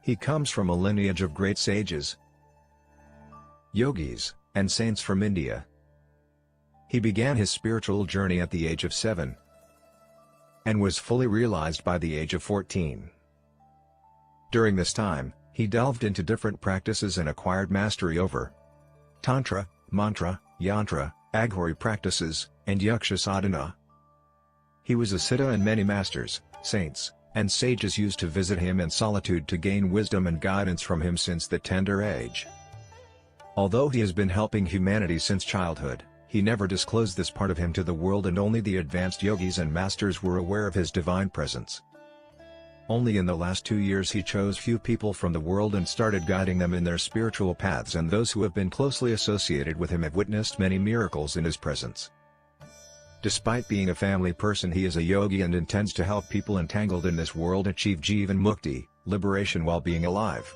He comes from a lineage of great sages, yogis, and saints from India. He began his spiritual journey at the age of 7 and was fully realized by the age of 14. During this time, he delved into different practices and acquired mastery over Tantra, Mantra, Yantra, Aghori practices, and Yaksha sadhana. He was a siddha, and many masters, saints, and sages used to visit him in solitude to gain wisdom and guidance from him since the tender age. Although he has been helping humanity since childhood, he never disclosed this part of him to the world, and only the advanced yogis and masters were aware of his divine presence. Only in the last 2 years he chose few people from the world and started guiding them in their spiritual paths, and those who have been closely associated with him have witnessed many miracles in his presence. Despite being a family person, he is a yogi and intends to help people entangled in this world achieve Jivan Mukti, liberation while being alive.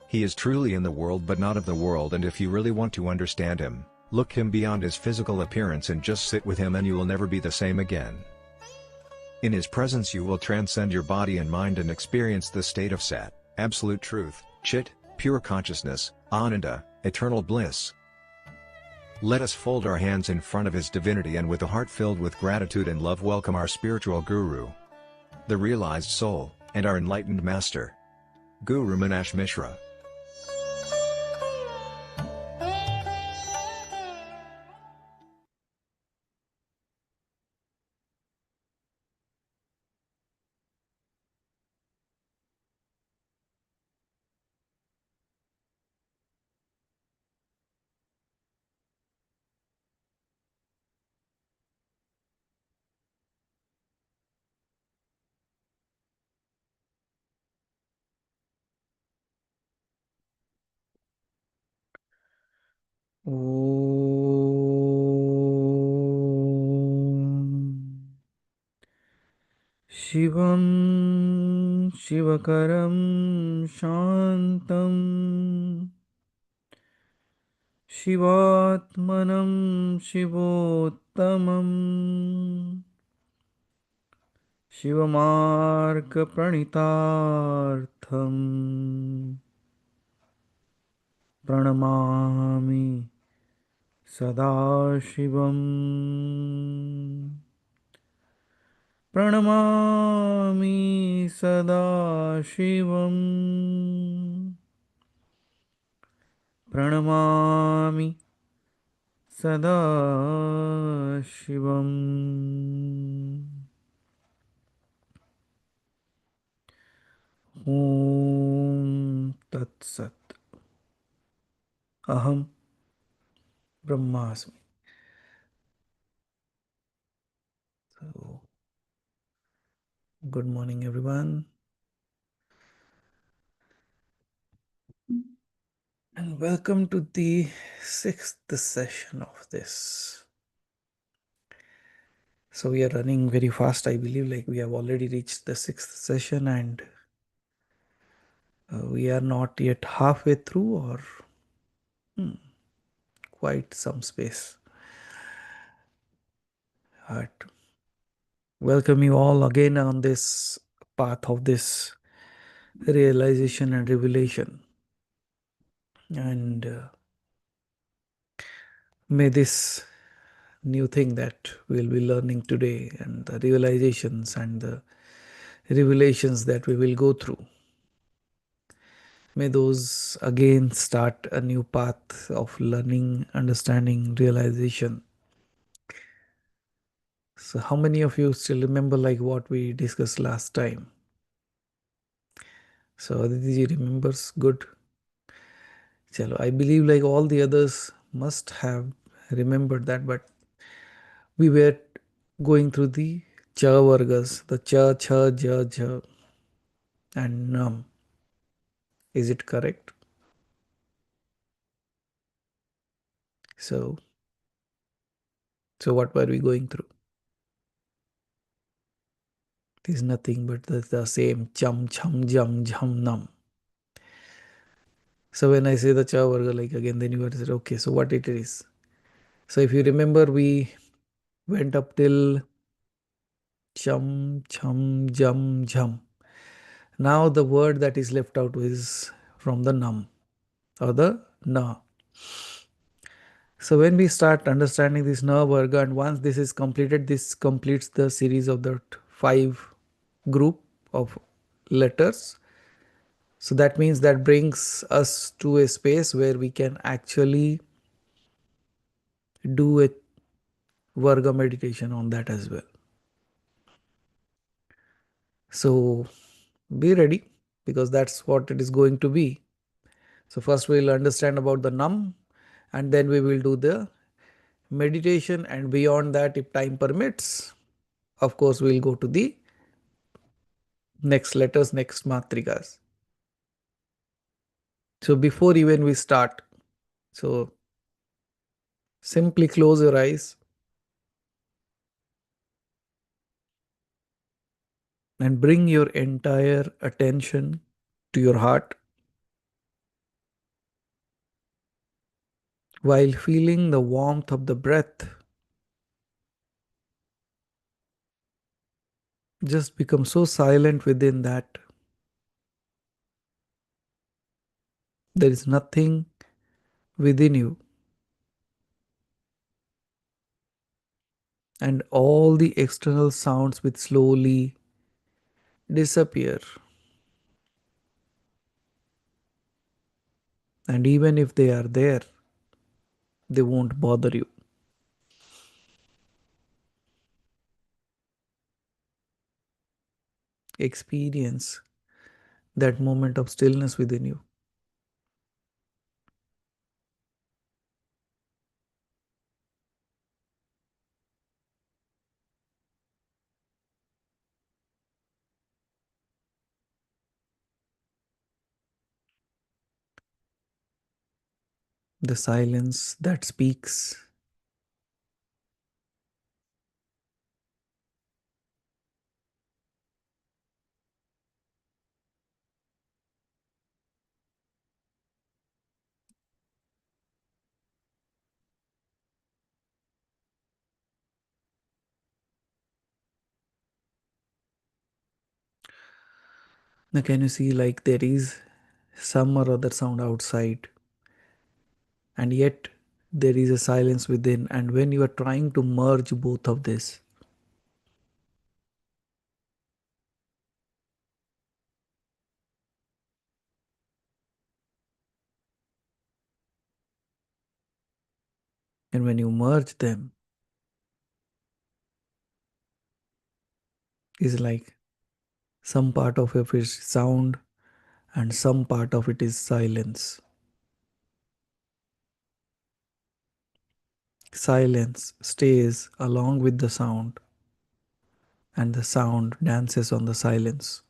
He is truly in the world but not of the world, and if you really want to understand him, look him beyond his physical appearance and just sit with him, and you will never be the same again. In his presence you will transcend your body and mind and experience the state of Sat, absolute truth, Chit, pure consciousness, Ananda, eternal bliss. Let us fold our hands in front of his divinity and with a heart filled with gratitude and love welcome our spiritual guru, the realized soul, and our enlightened master, Guru Meenakshi Mishra. शिवं शिवकरं शान्तं शिवात्मनं शिवोत्तमं शिवमार्गप्रणितार्थं प्रणमामि सदाशिवम् प्रणमामि सदाशिवम् प्रणमामि सदाशिवम् ॐ तत्सत् अहं ब्रह्मास्मि. So, good morning everyone, and welcome to the 6th session of this. So we are running very fast. I believe like we have already reached the 6th session, and we are not yet halfway through, or quite some space. But welcome you all again on this path of this realization and revelation. And may this new thing that we'll be learning today, and the realizations and the revelations that we will go through, may those again start a new path of learning, understanding, realization. So how many of you still remember like what we discussed last time? So Aditi remembers. Good. Chalo, I believe like all the others must have remembered that, but we were going through the cha vargas, the cha, cha, ja, ja, and nam. Is it correct? So what were we going through? It is nothing but the same cham, cham, jam, jam, nam. So when I say the cha varga, like again, then you are say, okay, so what it is? So if you remember, we went up till cham, cham, jam, jam. Now the word that is left out is from the num or the na. So when we start understanding this na varga, and once this is completed, this completes the series of the five group of letters. So that means that brings us to a space where we can actually do a varga meditation on that as well. So be ready, because that's what it is going to be. So first we'll understand about the num, and then we will do the meditation, and beyond that, if time permits, of course we'll go to the next letters, next matrikas. So before even we start, so simply close your eyes and bring your entire attention to your heart while feeling the warmth of the breath. Just become so silent within that there is nothing within you, and all the external sounds will slowly disappear. And even if they are there, they won't bother you. Experience that moment of stillness within you. The silence that speaks. Now, can you see like there is some or other sound outside, and yet there is a silence within? And when you are trying to merge both of this, and when you merge them, is like some part of it is sound and some part of it is silence. Silence stays along with the sound, and the sound dances on the silence.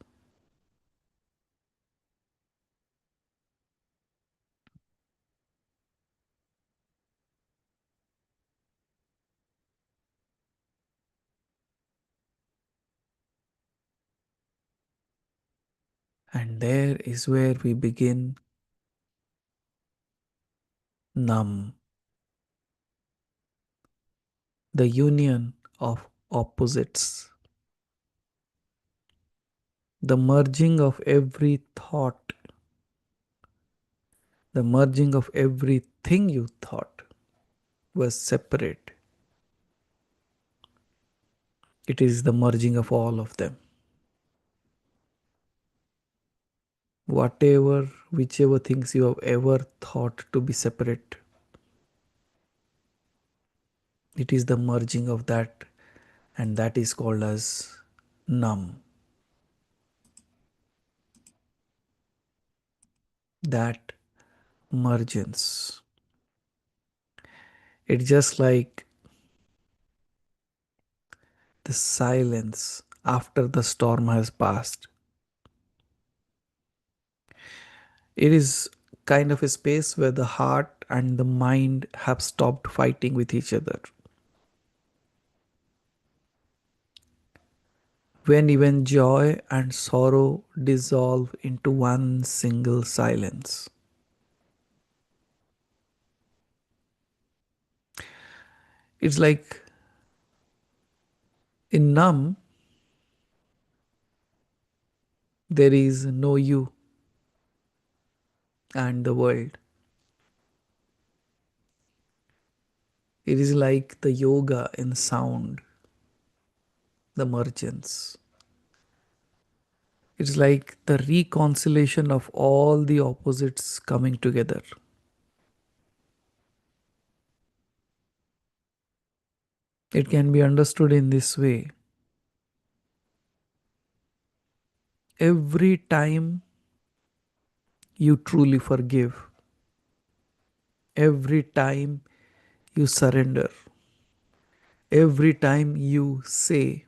And there is where we begin Nam, the union of opposites, the merging of every thought, the merging of everything you thought was separate. It is the merging of all of them. Whatever, whichever things you have ever thought to be separate, it is the merging of that, and that is called as Nam. That mergence. It's just like the silence after the storm has passed. It is kind of a space where the heart and the mind have stopped fighting with each other. When even joy and sorrow dissolve into one single silence. It's like in Nam, There is no you and the world. It is like the yoga in sound, the merchants. It's like the reconciliation of all the opposites coming together. It can be understood in this way. Every time you truly forgive, every time you surrender, every time you say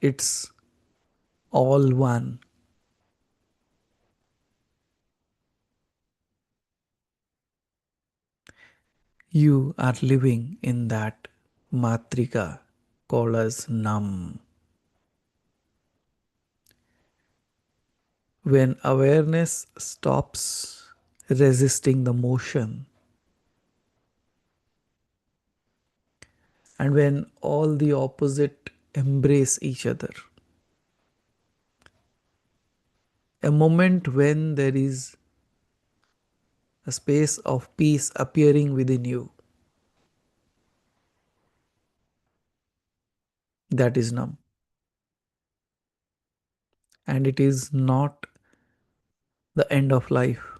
it's all one, you are living in that Matrika called as Nam. When awareness stops resisting the motion, and when all the opposite embrace each other, a moment when there is a space of peace appearing within you, that is Nam. And it is not the end of life,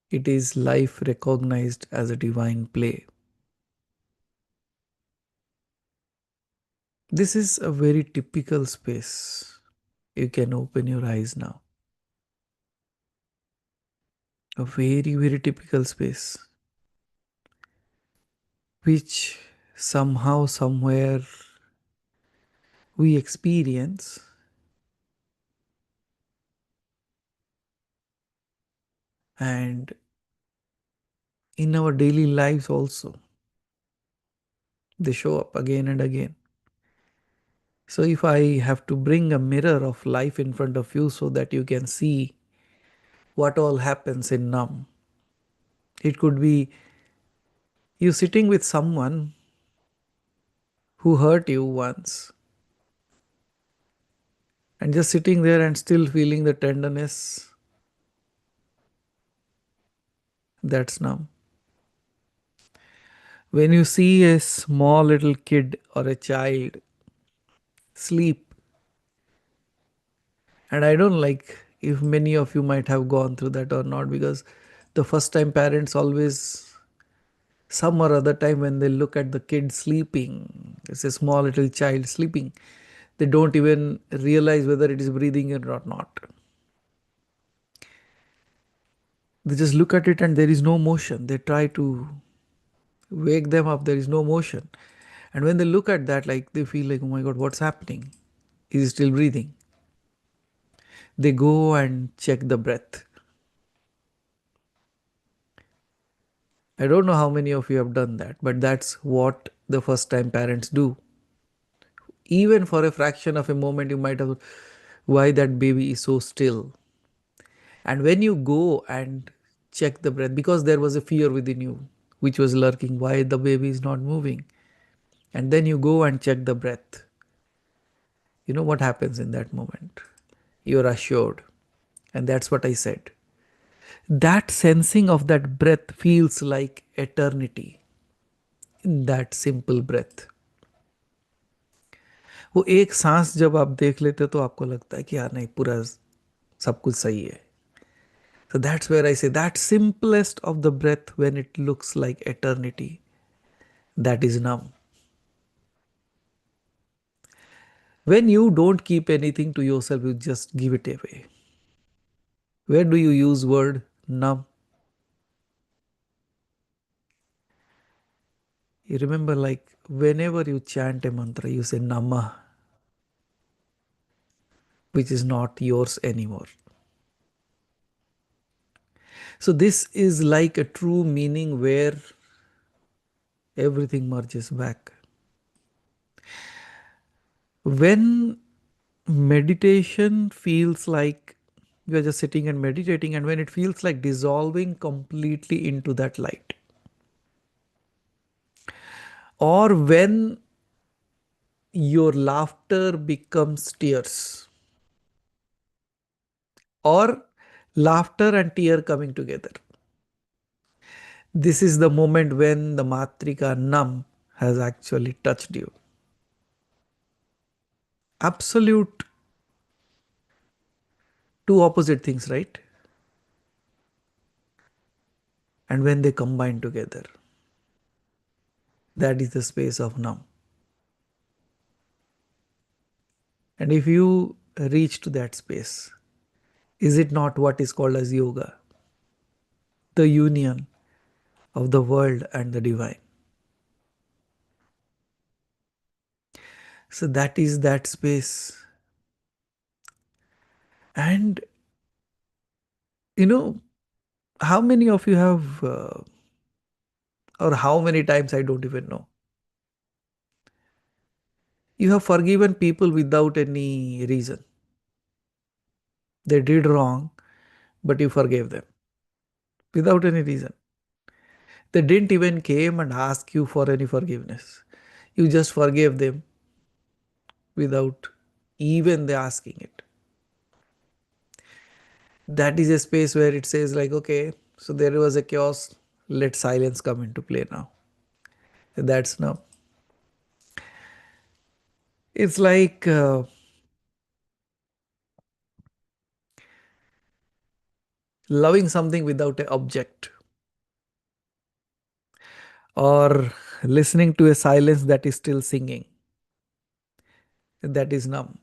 it is life recognized as a divine play. This is a very typical space. You can open your eyes now. A very, very typical space, which somehow, somewhere we experience, and in our daily lives also, they show up again and again. So, if I have to bring a mirror of life in front of you so that you can see what all happens in Nam, it could be you sitting with someone who hurt you once and just sitting there and still feeling the tenderness. That's Nam. When you see a small little kid or a child sleep, and I don't like if many of you might have gone through that or not, because the first time parents always, some or other time, when they look at the kid sleeping, it's a small little child sleeping, they don't even realize whether it is breathing or not. They just look at it and there is no motion. They try to wake them up, there is no motion. And when they look at that, like they feel like, oh my God, what's happening? Is he still breathing? They go and check the breath. I don't know how many of you have done that, but that's what the first time parents do. Even for a fraction of a moment, you might have, why that baby is so still. And when you go and check the breath, because there was a fear within you which was lurking, why the baby is not moving. And then you go and check the breath. You know what happens in that moment? You're assured. And that's what I said. That sensing of that breath feels like eternity in that simple breath. वो एक सांस जब आप देख लेते तो आपको लगता है कि यार नहीं, पूरा सब कुछ सही है. So that's where I say that simplest of the breath, when it looks like eternity, that is Nam. When you don't keep anything to yourself, you just give it away. Where do you use word Nam? You remember, like whenever you chant a mantra, you say Namah, which is not yours anymore. So this is like a true meaning where everything merges back. When meditation feels like you are just sitting and meditating, and when it feels like dissolving completely into that light, or when your laughter becomes tears, or laughter and tear coming together. This is the moment when the Matrika Nam has actually touched you. Absolute two opposite things, right? And when they combine together, that is the space of Nam. And if you reach to that space, is it not what is called as yoga? The union of the world and the divine. So that is that space. And you know, how many of you have, or how many times, I don't even know, you have forgiven people without any reason. They did wrong, but you forgave them without any reason. They didn't even came and ask you for any forgiveness. You just forgave them without even they asking it. That is a space where it says like, okay, so there was a chaos, let silence come into play now. That's now. It's like loving something without an object, or listening to a silence that is still singing. That is numb.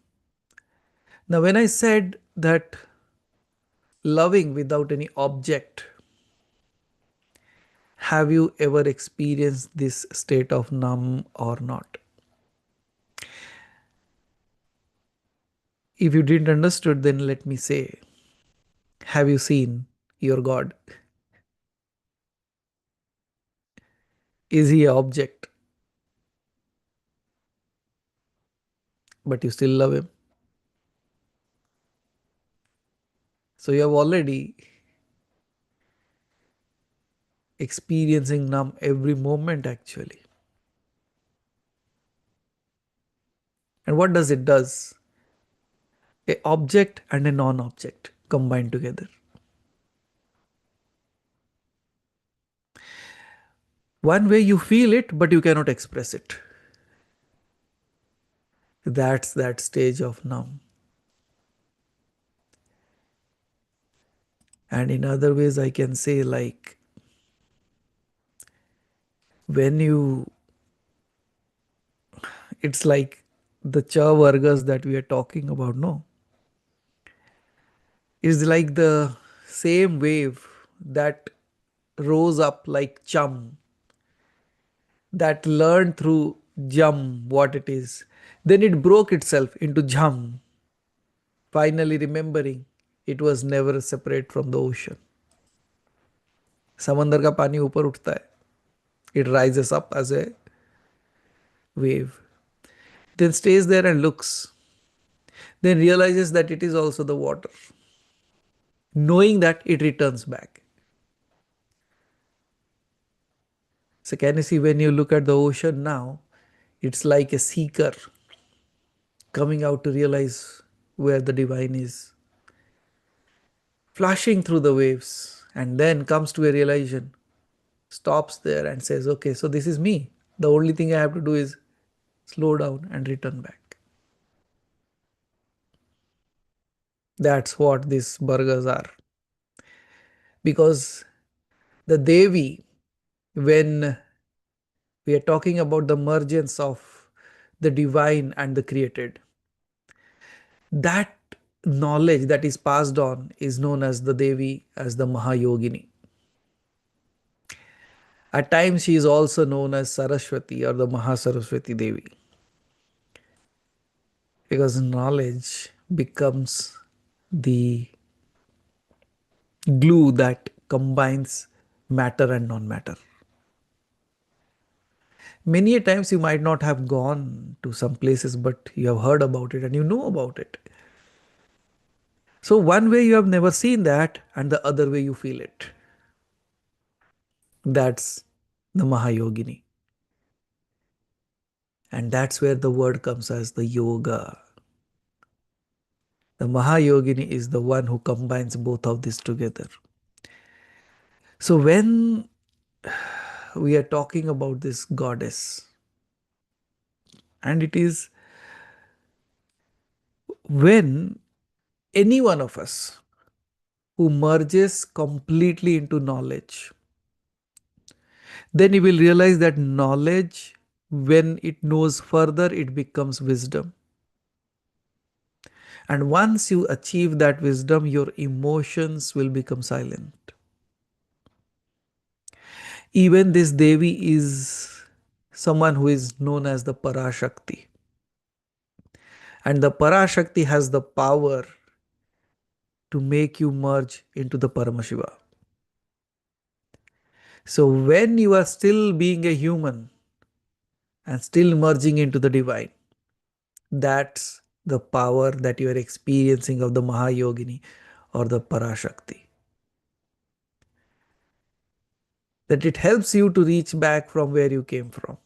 Now, when I said that loving without any object, have you ever experienced this state of numb or not? If you didn't understood, then let me say, have you seen your God? Is he an object? But you still love him. So you have already experiencing numb every moment actually. And what does it does? A object and a non-object combined together. One way you feel it, but you cannot express it. That's that stage of numb. And in other ways, I can say like when you, it's like the cha vargas that we are talking about, no? Is like the same wave that rose up like chum, that learned through jum what it is. Then it broke itself into jham, finally remembering it was never separate from the ocean. समंदर का पानी ऊपर उठता है. It rises up as a wave, then stays there and looks, then realizes that it is also the water, knowing that it returns back. So can you see, when you look at the ocean now, it's like a seeker coming out to realize where the divine is, flashing through the waves, and then comes to a realization, stops there and says, okay, so this is me. The only thing I have to do is slow down and return back. That's what these burgers are. Because the Devi, when we are talking about the emergence of the divine and the created, that knowledge that is passed on is known as the Devi, as the Mahayogini. At times she is also known as Saraswati or the Mahasaraswati Devi, because knowledge becomes the glue that combines matter and non-matter. Many a times you might not have gone to some places, but you have heard about it and you know about it. So one way you have never seen that, and the other way you feel it. That's the Mahayogini. And that's where the word comes as the yoga. The Mahayogini is the one who combines both of these together. So when we are talking about this goddess, and it is when any one of us who merges completely into knowledge, then you will realize that knowledge, when it knows further, it becomes wisdom. And once you achieve that wisdom, your emotions will become silent. Even this Devi is someone who is known as the Parashakti. And the Parashakti has the power to make you merge into the Paramashiva. So when you are still being a human and still merging into the divine, that's the power that you are experiencing of the Mahayogini or the Parashakti. That it helps you to reach back from where you came from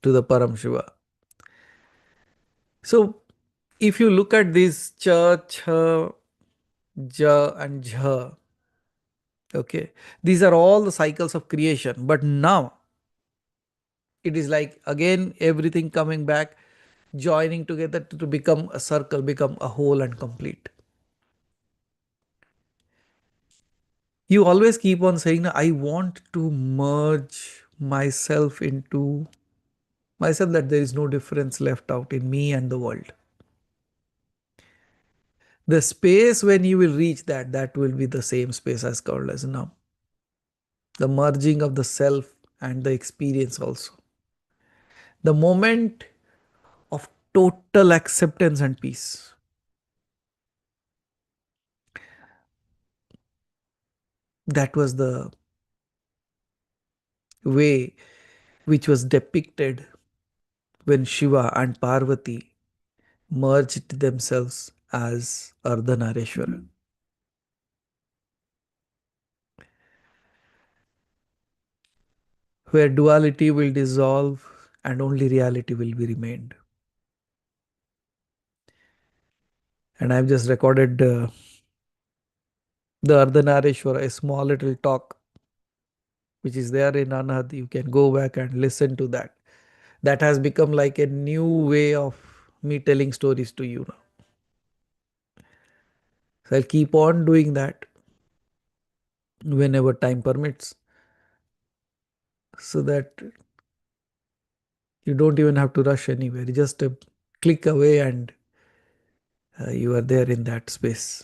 to the Param Shiva. So if you look at this cha, cha, ja, and jha, okay, these are all the cycles of creation. But now it is like again everything coming back, joining together to become a circle, become a whole and complete. You always keep on saying, I want to merge myself into myself, that there is no difference left out in me and the world. The space when you will reach that, that will be the same space as called as now. The merging of the self and the experience also. The moment of total acceptance and peace. That was the way which was depicted when Shiva and Parvati merged themselves as Ardhanarishwara. Where duality will dissolve and only reality will be remained. And I've just recorded the Ardhanarishwara, a small little talk which is there in Anad. You can go back and listen to that. That has become like a new way of me telling stories to you now. So I'll keep on doing that whenever time permits, so that you don't even have to rush anywhere. Just a click away and you are there in that space.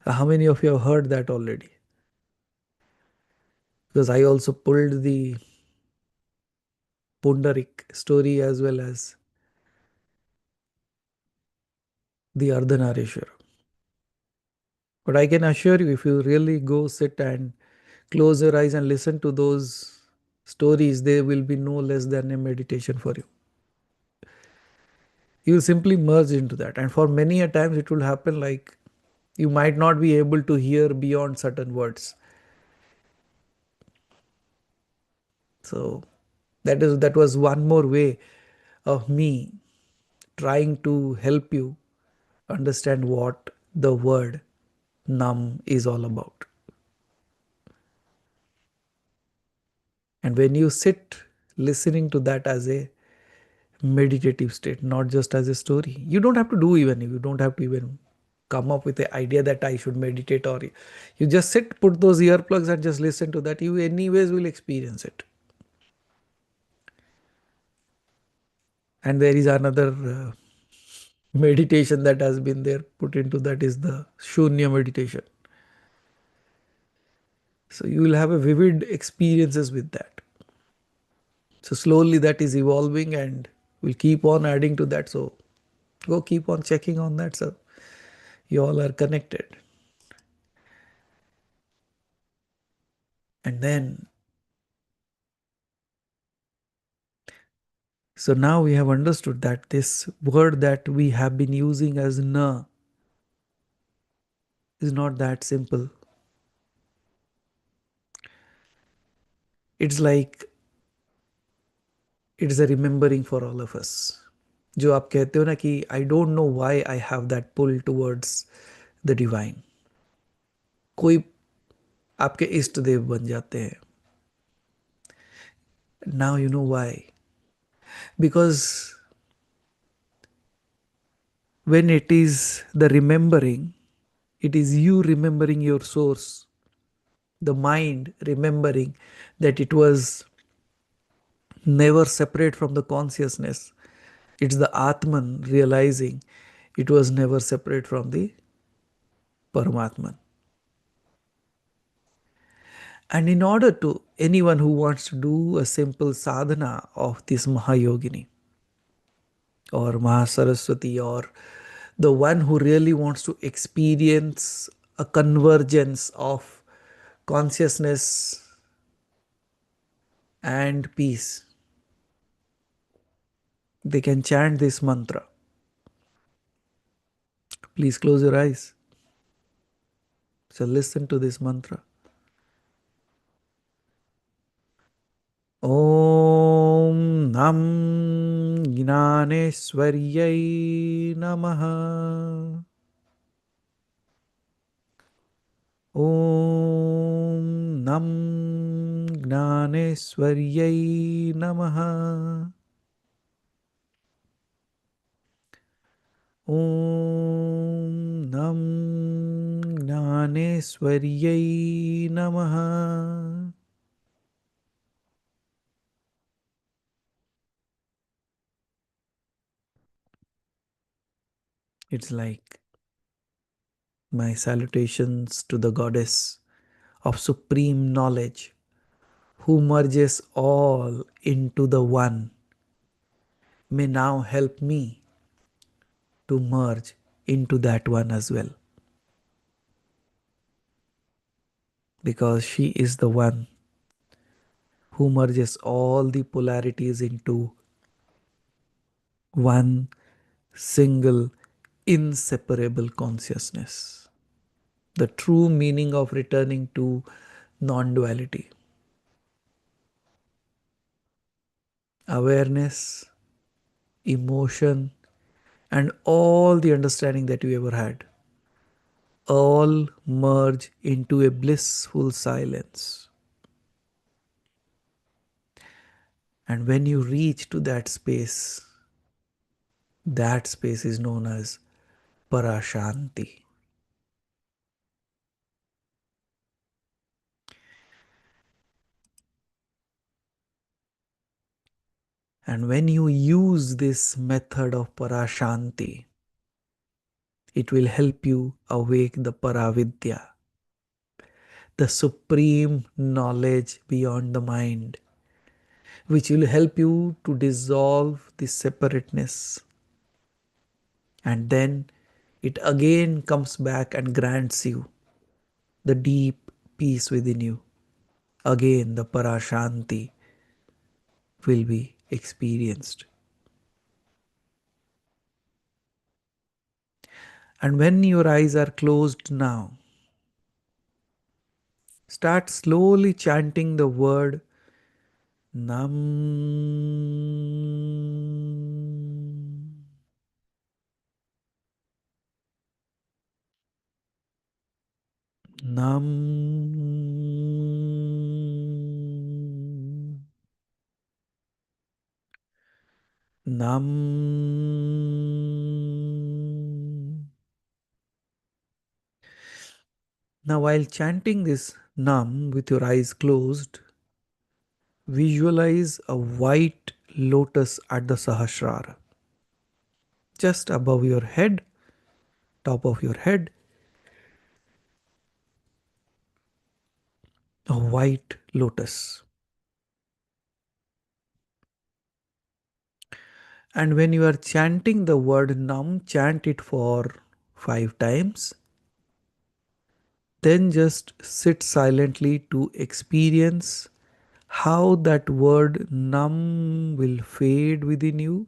How many of you have heard that already? Because I also pulled the Pundarik story as well as the Ardhanarishwara. But I can assure you, if you really go sit and close your eyes and listen to those stories, they will be no less than a meditation for you. You will simply merge into that. And for many a times it will happen like you might not be able to hear beyond certain words. So that was one more way of me trying to help you understand what the word Nam is all about. And when you sit listening to that as a meditative state, not just as a story, you don't have to do even, you don't have to even come up with the idea that I should meditate, or you just sit, put those earplugs and just listen to that. You anyways will experience it. And there is another meditation that has been there put into that is the Shunya meditation. So you will have a vivid experiences with that. So slowly that is evolving and we'll keep on adding to that. So go keep on checking on that. So you all are connected. And then, so now we have understood that this word that we have been using as na is not that simple. It's like it's a remembering for all of us. जो आप कहते हो ना कि I don't know why I have that pull towards the divine. कोई आपके इष्ट देव बन जाते हैं. Now you know why. Because when it is the remembering, it is you remembering your source, the mind remembering that it was never separate from the consciousness. It's the Atman realizing it was never separate from the Paramatman. And in order to anyone who wants to do a simple sadhana of this Mahayogini or Mahasaraswati, or the one who really wants to experience a convergence of consciousness and peace, they can chant this mantra. Please close your eyes. So listen to this mantra. Om Nam Jnaneshwaryai Namaha. Om Nam Jnaneshwaryai Namaha. Om Nam Jnaneshwaryai Namaha. It's like my salutations to the goddess of supreme knowledge who merges all into the one may now help me to merge into that one as well, because she is the one who merges all the polarities into one single inseparable consciousness. The true meaning of returning to non-duality, awareness, emotion, and all the understanding that you ever had all merge into a blissful silence. And when you reach to that space is known as Parashanti. And when you use this method of Parashanti, it will help you awake the Paravidya, the supreme knowledge beyond the mind, which will help you to dissolve the separateness. And then it again comes back and grants you the deep peace within you. Again, the Parashanti will be experienced. And when your eyes are closed now, start slowly chanting the word Nam. Nam. Nam. Now, while chanting this Nam with your eyes closed, visualize a white lotus at the Sahasrara, just above your head, top of your head, a white lotus. And when you are chanting the word Nam, chant it for 5 times. Then just sit silently to experience how that word Nam will fade within you,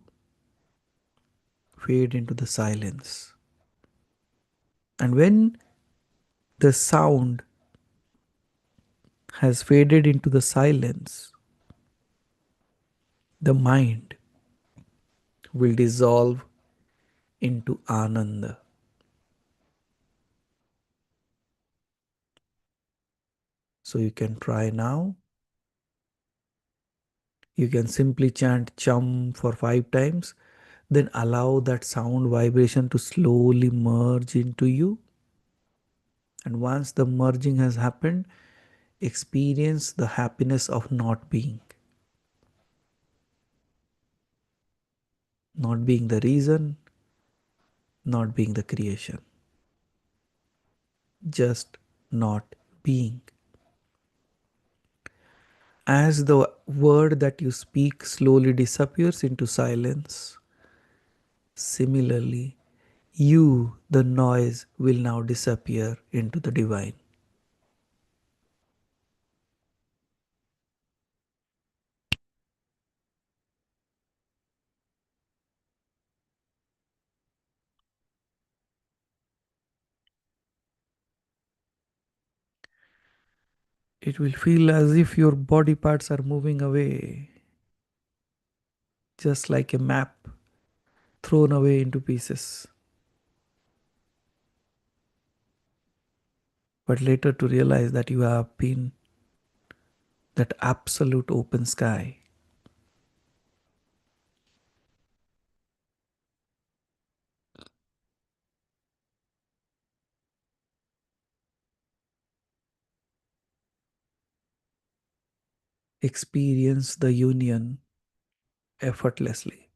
fade into the silence. And when the sound has faded into the silence, the mind will dissolve into Ananda. So you can try now. You can simply chant Chum for 5 times, then allow that sound vibration to slowly merge into you. And once the merging has happened, experience the happiness of not being. Not being the reason, not being the creation. Just not being. As the word that you speak slowly disappears into silence, similarly, you, the noise, will now disappear into the divine. It will feel as if your body parts are moving away, just like a map thrown away into pieces. But later to realize that you have been that absolute open sky. Experience the union effortlessly.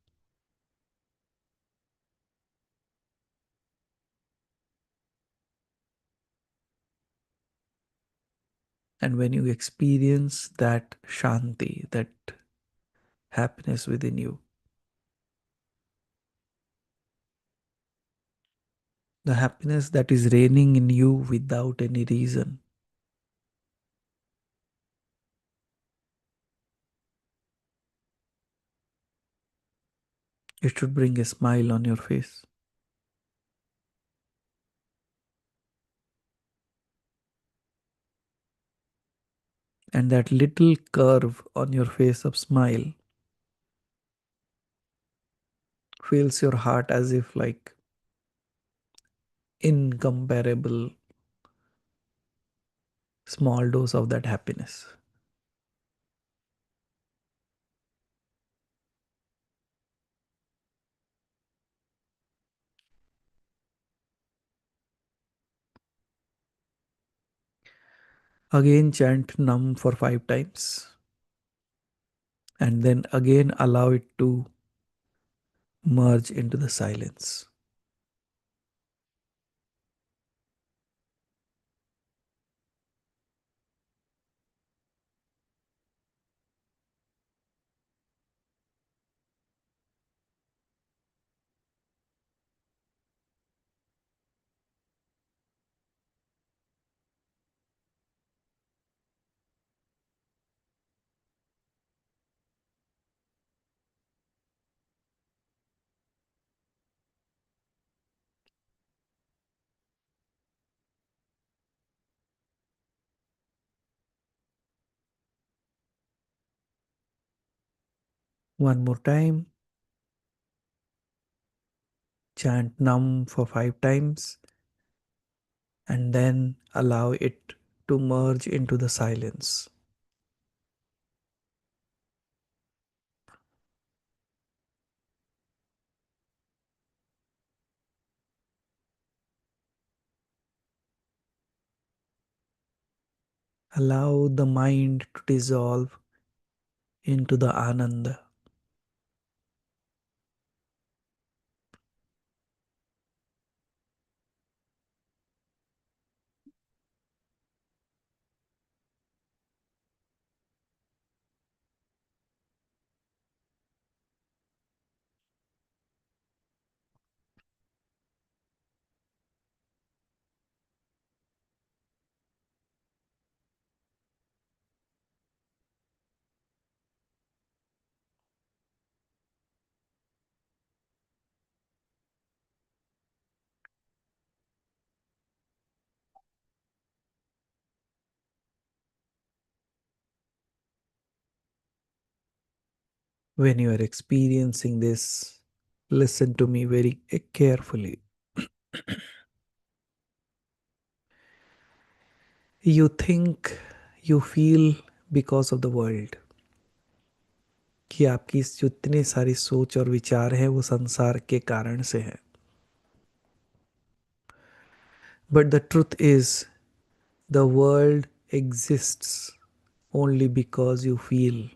And when you experience that shanti, that happiness within you, the happiness that is reigning in you without any reason, it should bring a smile on your face. And that little curve on your face of smile fills your heart as if like incomparable small dose of that happiness. Again chant Nam for 5 times, and then again allow it to merge into the silence. One more time, chant Nam for 5 times, and then allow it to merge into the silence. Allow the mind to dissolve into the Ananda. When you are experiencing this, listen to me very carefully. You think, you feel because of the world, कि आपकी जितनी सारी सोच और विचार है वो संसार के कारण से है. But the truth is, the world exists only because you feel.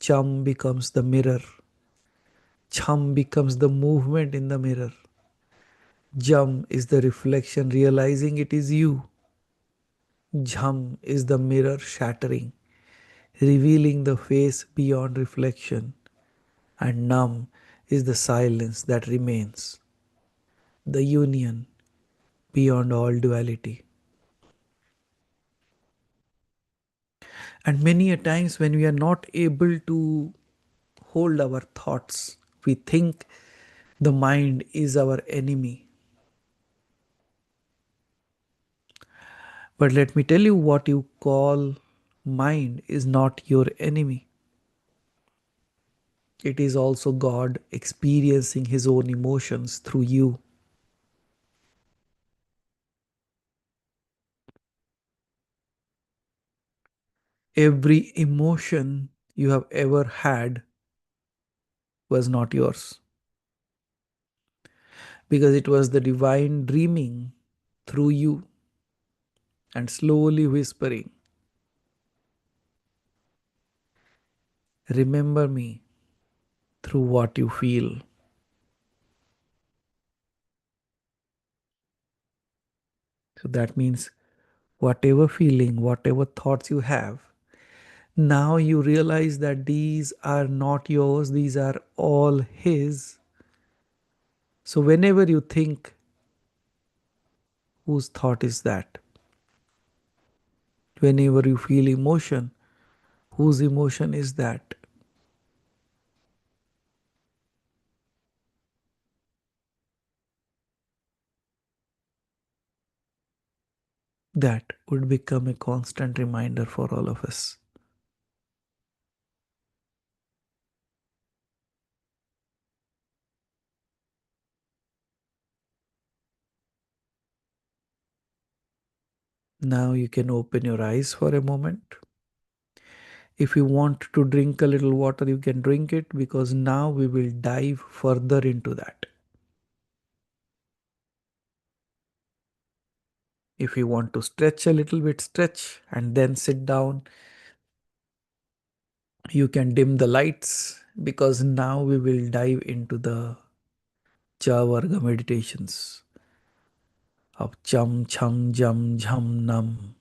Chum becomes the mirror. Chum becomes the movement in the mirror. Jum is the reflection realizing it is you. Jhum is the mirror shattering, revealing the face beyond reflection. And Num is the silence that remains, the union beyond all duality. And many a times when we are not able to hold our thoughts, we think the mind is our enemy. But let me tell you, what you call mind is not your enemy. It is also God experiencing his own emotions through you. Every emotion you have ever had was not yours, because it was the divine dreaming through you and slowly whispering, remember me through what you feel. So that means whatever feeling, whatever thoughts you have, now you realize that these are not yours, these are all His. So whenever you think, whose thought is that? Whenever you feel emotion, whose emotion is that? That would become a constant reminder for all of us. Now you can open your eyes for a moment. If you want to drink a little water, you can drink it, because now we will dive further into that. If you want to stretch a little bit, stretch and then sit down. You can dim the lights, because now we will dive into the Chavarga meditations of Cham Cham Jam Jham Nam.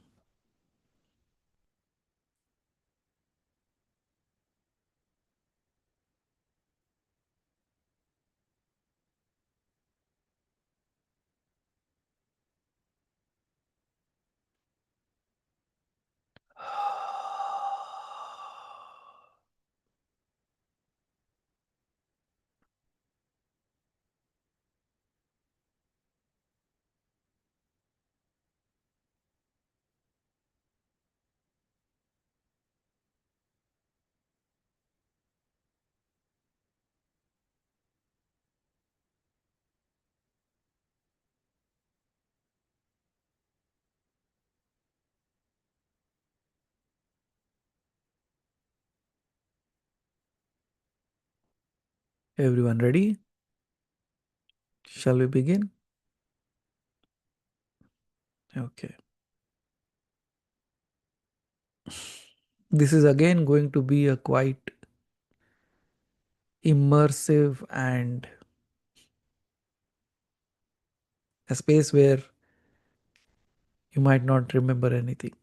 Everyone ready? Shall we begin? Okay. This is again going to be a quite immersive and a space where you might not remember anything.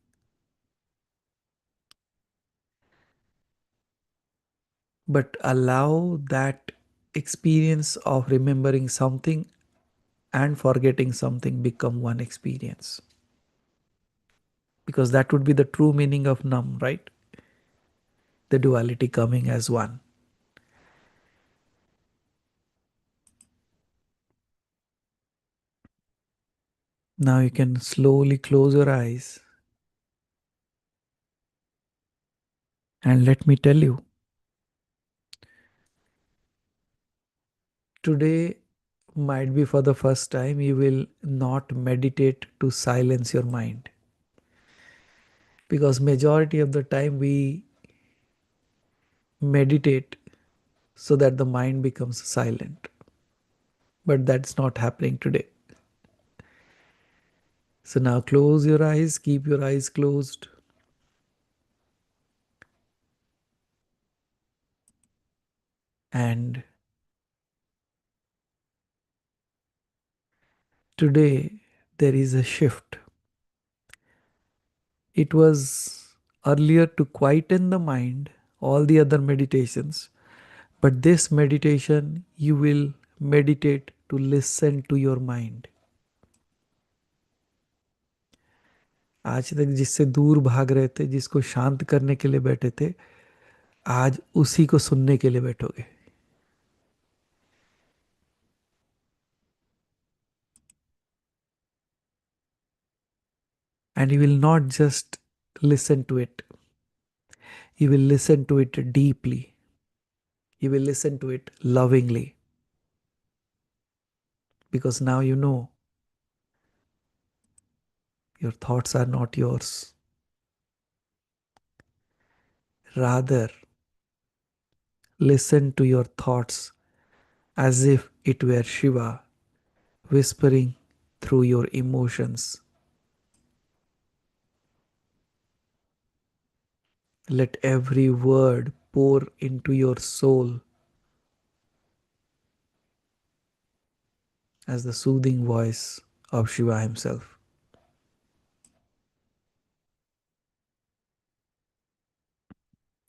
But allow that experience of remembering something and forgetting something become one experience. Because that would be the true meaning of Nam, right? The duality coming as one. Now you can slowly close your eyes And let me tell you, today might be for the first time you will not meditate to silence your mind, because majority of the time we meditate so that the mind becomes silent, but that's not happening today. So now close your eyes, keep your eyes closed, and today there is a shift. It was earlier to quieten the mind, all the other meditations, but this meditation you will meditate to listen to your mind. आज तक जिससे दूर भाग रहे थे, जिसको शांत करने के लिए बैठे थे, आज उसी को सुनने के लिए बैठोगे. And you will not just listen to it, you will listen to it deeply, you will listen to it lovingly, because now you know your thoughts are not yours. Rather, listen to your thoughts as if it were Shiva whispering through your emotions. Let every word pour into your soul as the soothing voice of Shiva himself.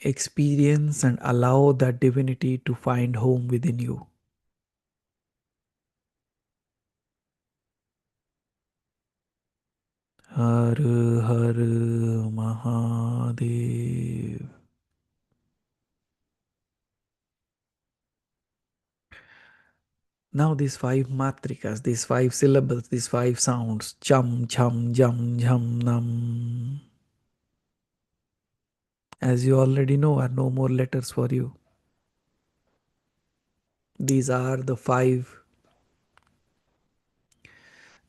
Experience and allow that divinity to find home within you. Har Har Mahadev. Now these five matrikas, these five syllables, these five sounds, cham, cham, jam, jham, nam, as you already know, are no more letters for you. These are the five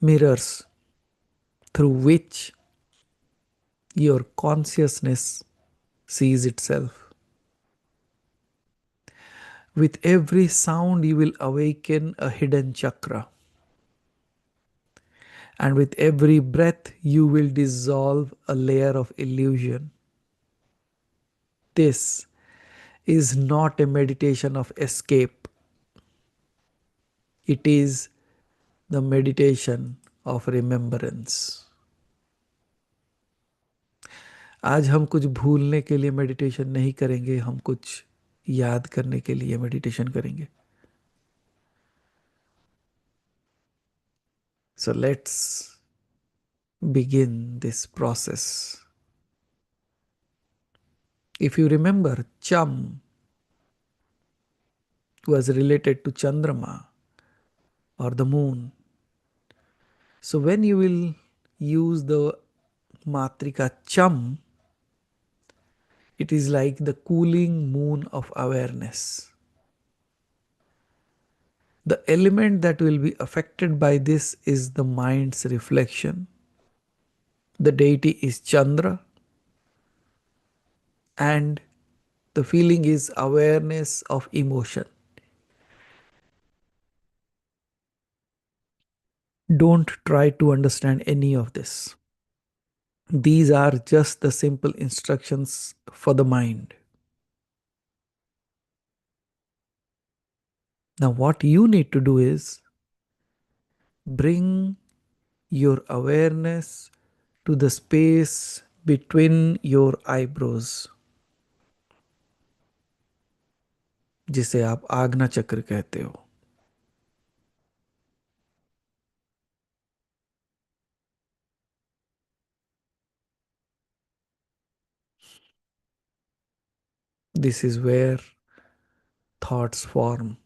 mirrors through which your consciousness sees itself. With every sound, you will awaken a hidden chakra. And with every breath, you will dissolve a layer of illusion. This is not a meditation of escape, it is the meditation of remembrance. आज हम कुछ भूलने के लिए meditation नहीं करेंगे, हम कुछ याद करने के लिए मेडिटेशन करेंगे. So let's begin this process. If you remember, Cham was related to Chandrama or the moon. So when you will use the Matrika Cham, it is like the cooling moon of awareness. The element that will be affected by this is the mind's reflection. The deity is Chandra, and the feeling is awareness of emotion. Don't try to understand any of this. These are just the simple instructions for the mind. Now, what you need to do is bring your awareness to the space between your eyebrows, जिसे आप आज्ञा चक्र कहते हो. This is where thoughts form,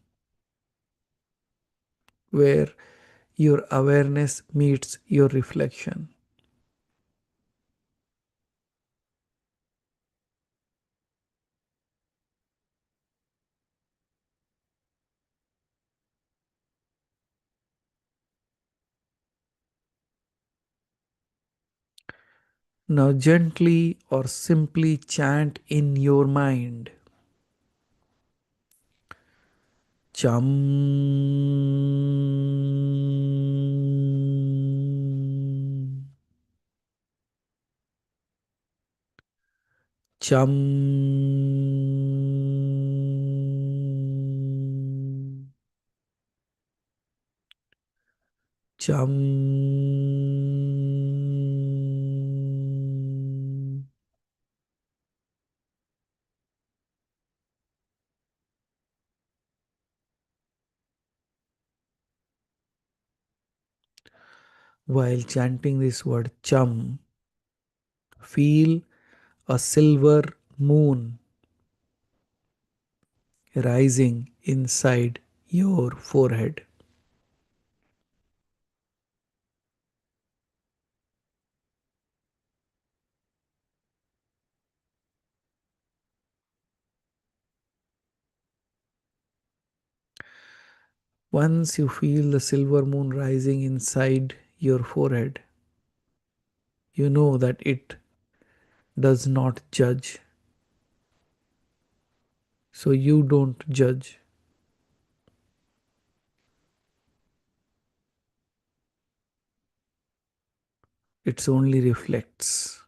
where your awareness meets your reflection. Now, gently or simply chant in your mind. Chum. Chum. Chum. While chanting this word chum, feel a silver moon rising inside your forehead. Once you feel the silver moon rising inside your forehead, you know that it does not judge. So you don't judge, it only reflects.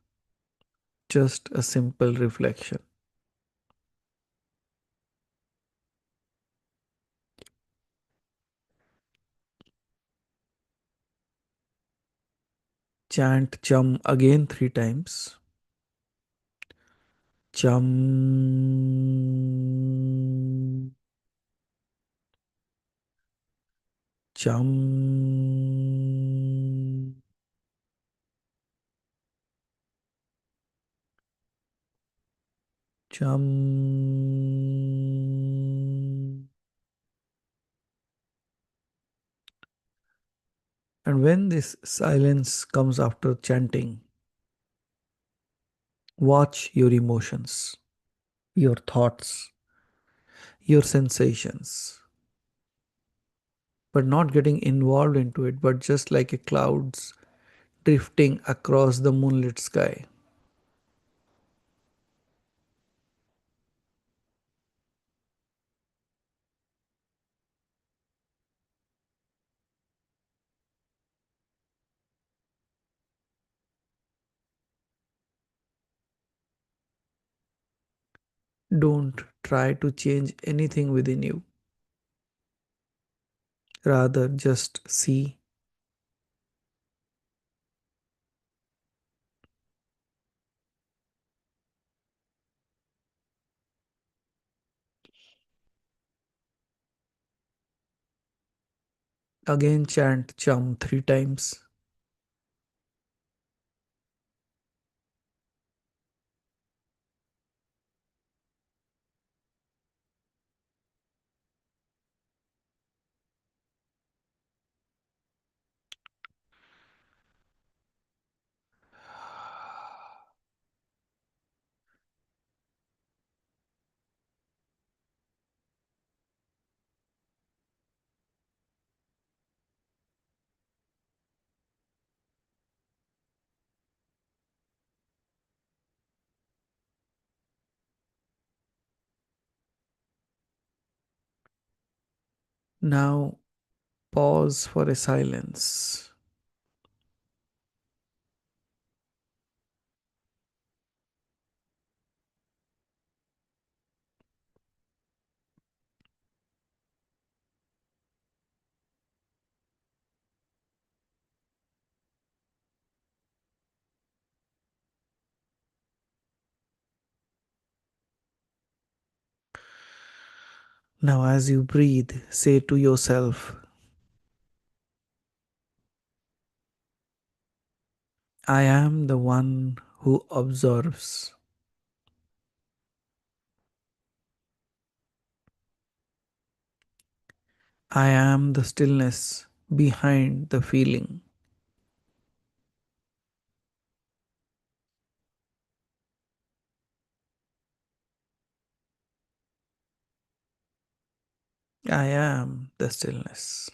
Just a simple reflection. Chant chum again 3 times. Chum. Chum. Chum. And when this silence comes after chanting, watch your emotions, your thoughts, your sensations, but not getting involved into it, but just like a clouds drifting across the moonlit sky. Don't try to change anything within you. Rather, just see. Again, chant chum 3 times. Now, pause for a silence. Now, as you breathe, say to yourself, I am the one who observes. I am the stillness behind the feeling. I am the stillness.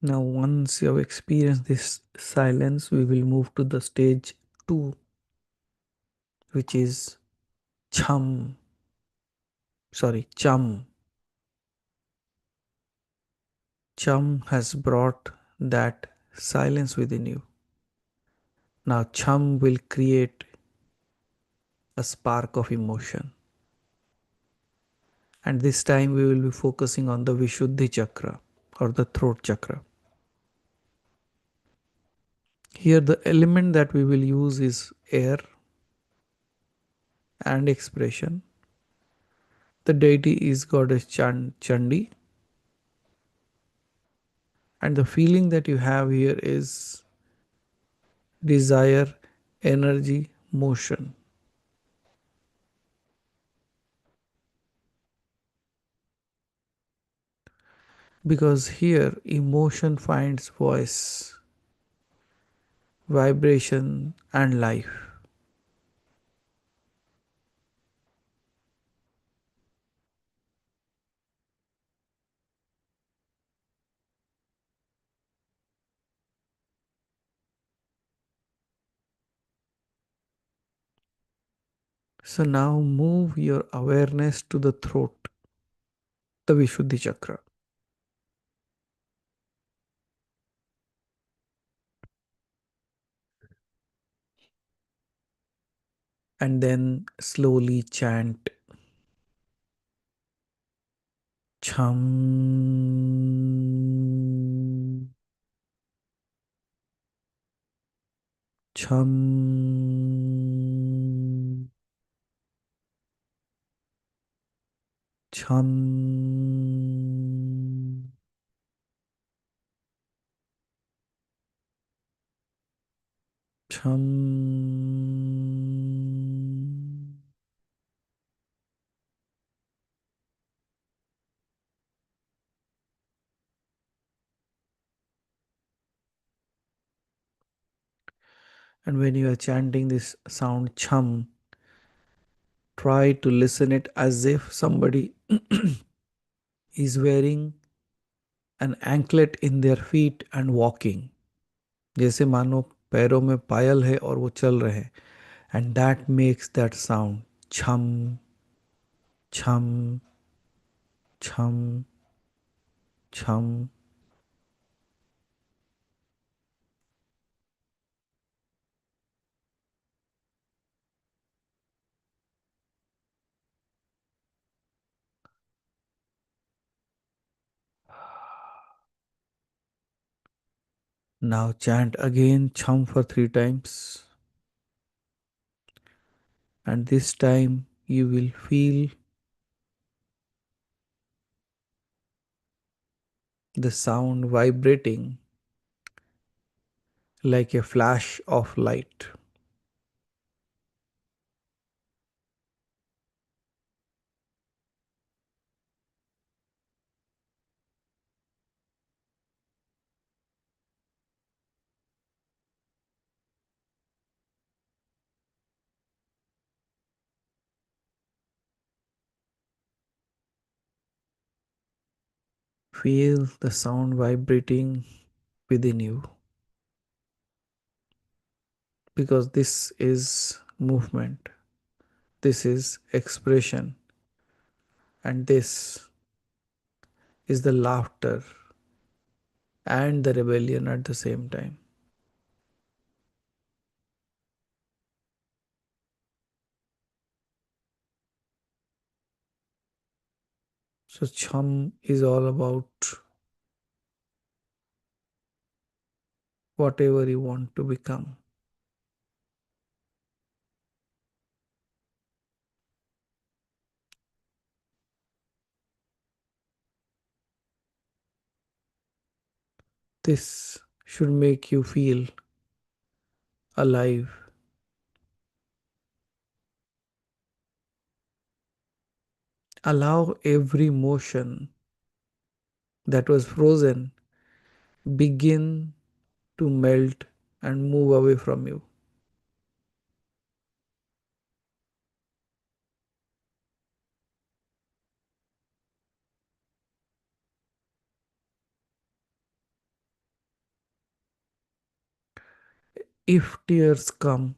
Now, once you have experienced this silence, we will move to the stage 2, which is chum. Sorry, chum. Chum has brought that silence within you. Now, chum will create a spark of emotion. And this time we will be focusing on the Vishuddhi chakra or the throat chakra. Here, the element that we will use is air and expression. The deity is goddess Chandi, and the feeling that you have here is desire, energy, motion. Because here emotion finds voice, vibration, and life. So now move your awareness to the throat, the Vishuddhi chakra. And then slowly chant chum, chum, chum, chum. And when you are chanting this sound chum, try to listen it as if somebody is wearing an anklet in their feet and walking. जैसे मानो पैरों में पायल है और वो चल रहे हैं. And that makes that sound chum, chum, chum, chum. Now chant again chum for 3 times. And this time you will feel the sound vibrating like a flash of light. Feel the sound vibrating within you, because this is movement, this is expression, and this is the laughter and the rebellion at the same time. So, chum is all about whatever you want to become. This should make you feel alive. Allow every motion that was frozen begin to melt and move away from you. If tears come,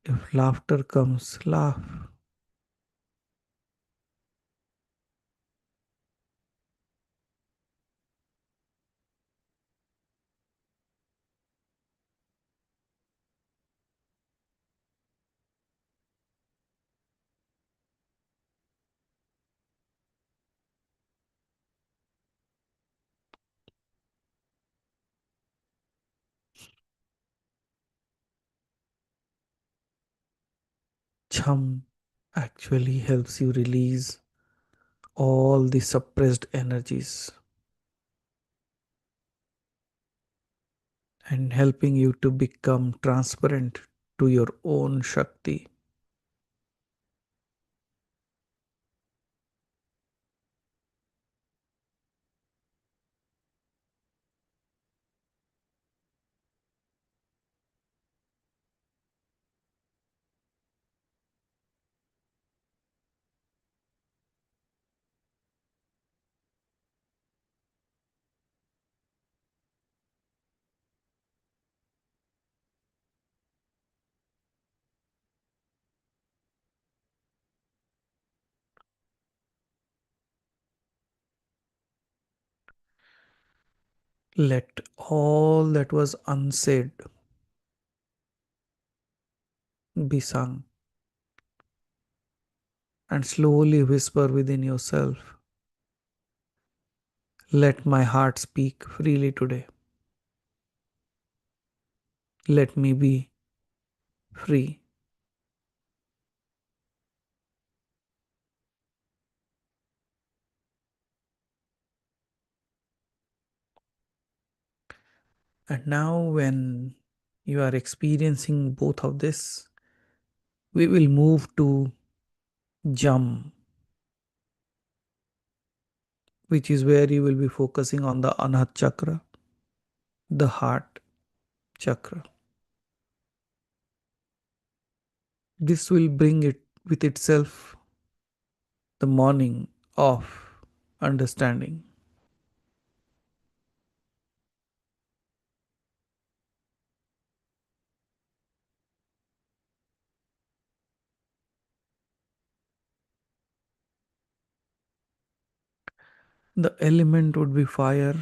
if laughter comes, laugh. Chum actually helps you release all the suppressed energies and helping you to become transparent to your own Shakti. Let all that was unsaid be sung and slowly whisper within yourself, let my heart speak freely today. Let me be free. And now, when you are experiencing both of this, we will move to Jam, which is where you will be focusing on the Anhat chakra, the heart chakra. This will bring it with itself the morning of understanding. The element would be fire.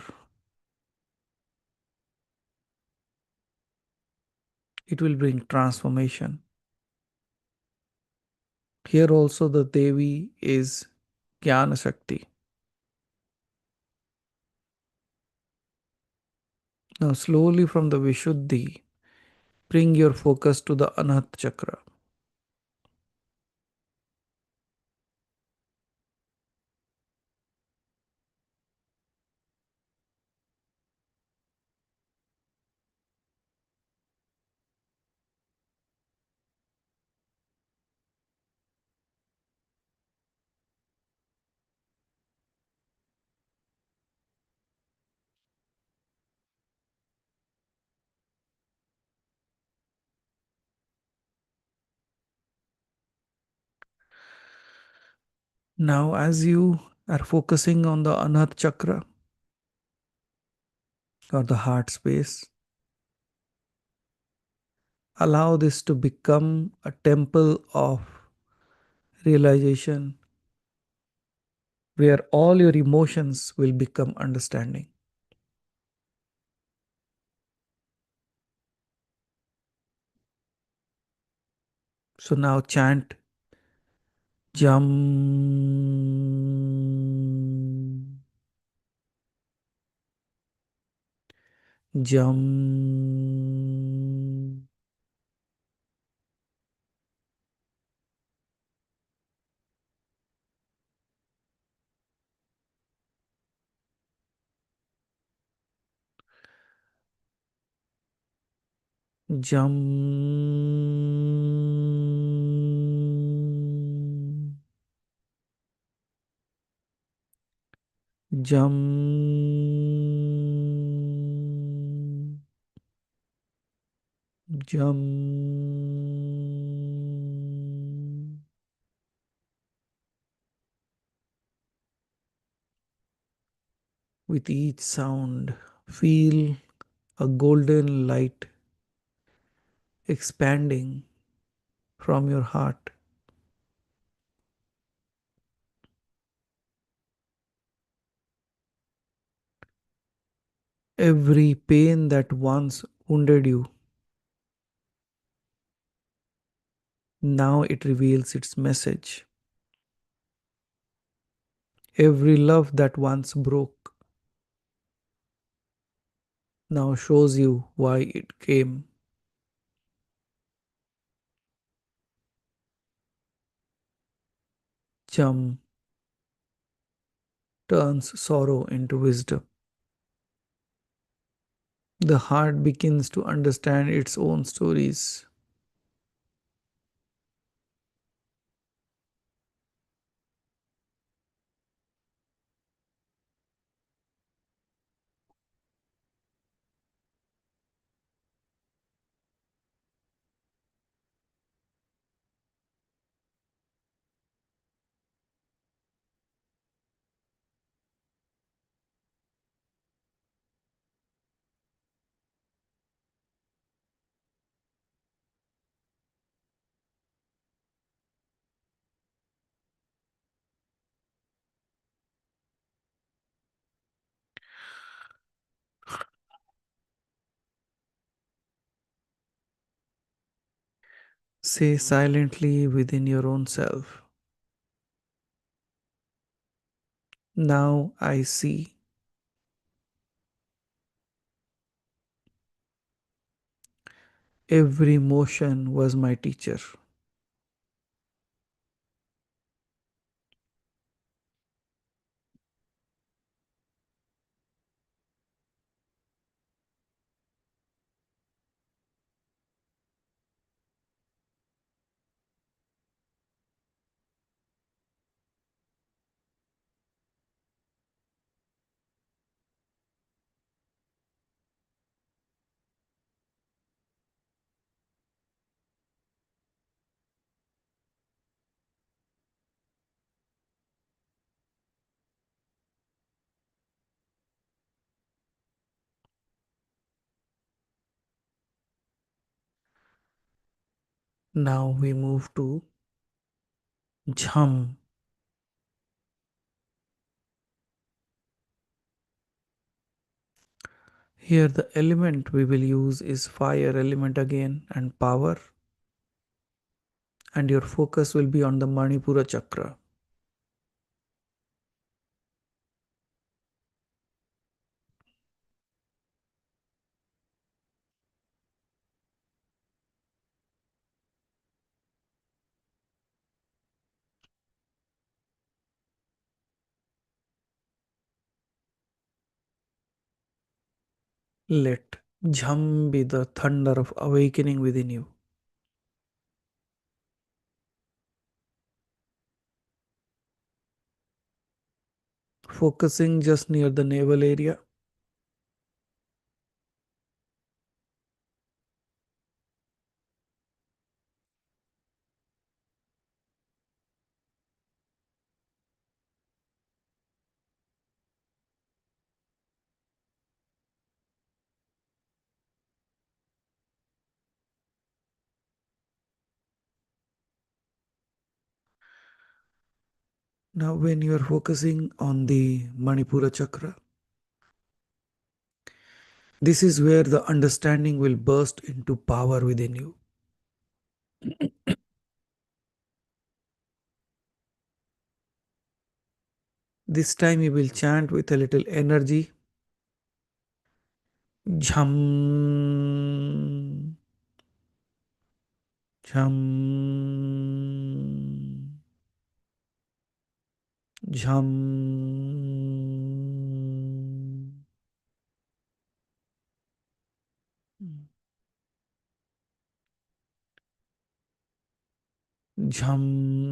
It will bring transformation. Here also the Devi is Jnana Shakti. Now slowly from the Vishuddhi, bring your focus to the Anhat chakra. Now as you are focusing on the Anhat chakra or the heart space, allow this to become a temple of realization where all your emotions will become understanding. So now chant Jam. Jam. Jam. Jam. Jam. With each sound, feel a golden light expanding from your heart. Every pain that once wounded you, now it reveals its message. Every love that once broke, now shows you why it came. Chum turns sorrow into wisdom. The heart begins to understand its own stories. Say silently within your own self, now I see. Every motion was my teacher. Now we move to Jham. Here the element we will use is fire element again and power, and your focus will be on the Manipura chakra. Let Jham be the thunder of awakening within you. Focusing just near the navel area. Now, when you are focusing on the Manipura chakra, this is where the understanding will burst into power within you. This time you will chant with a little energy. Jham, jham, jham, jham,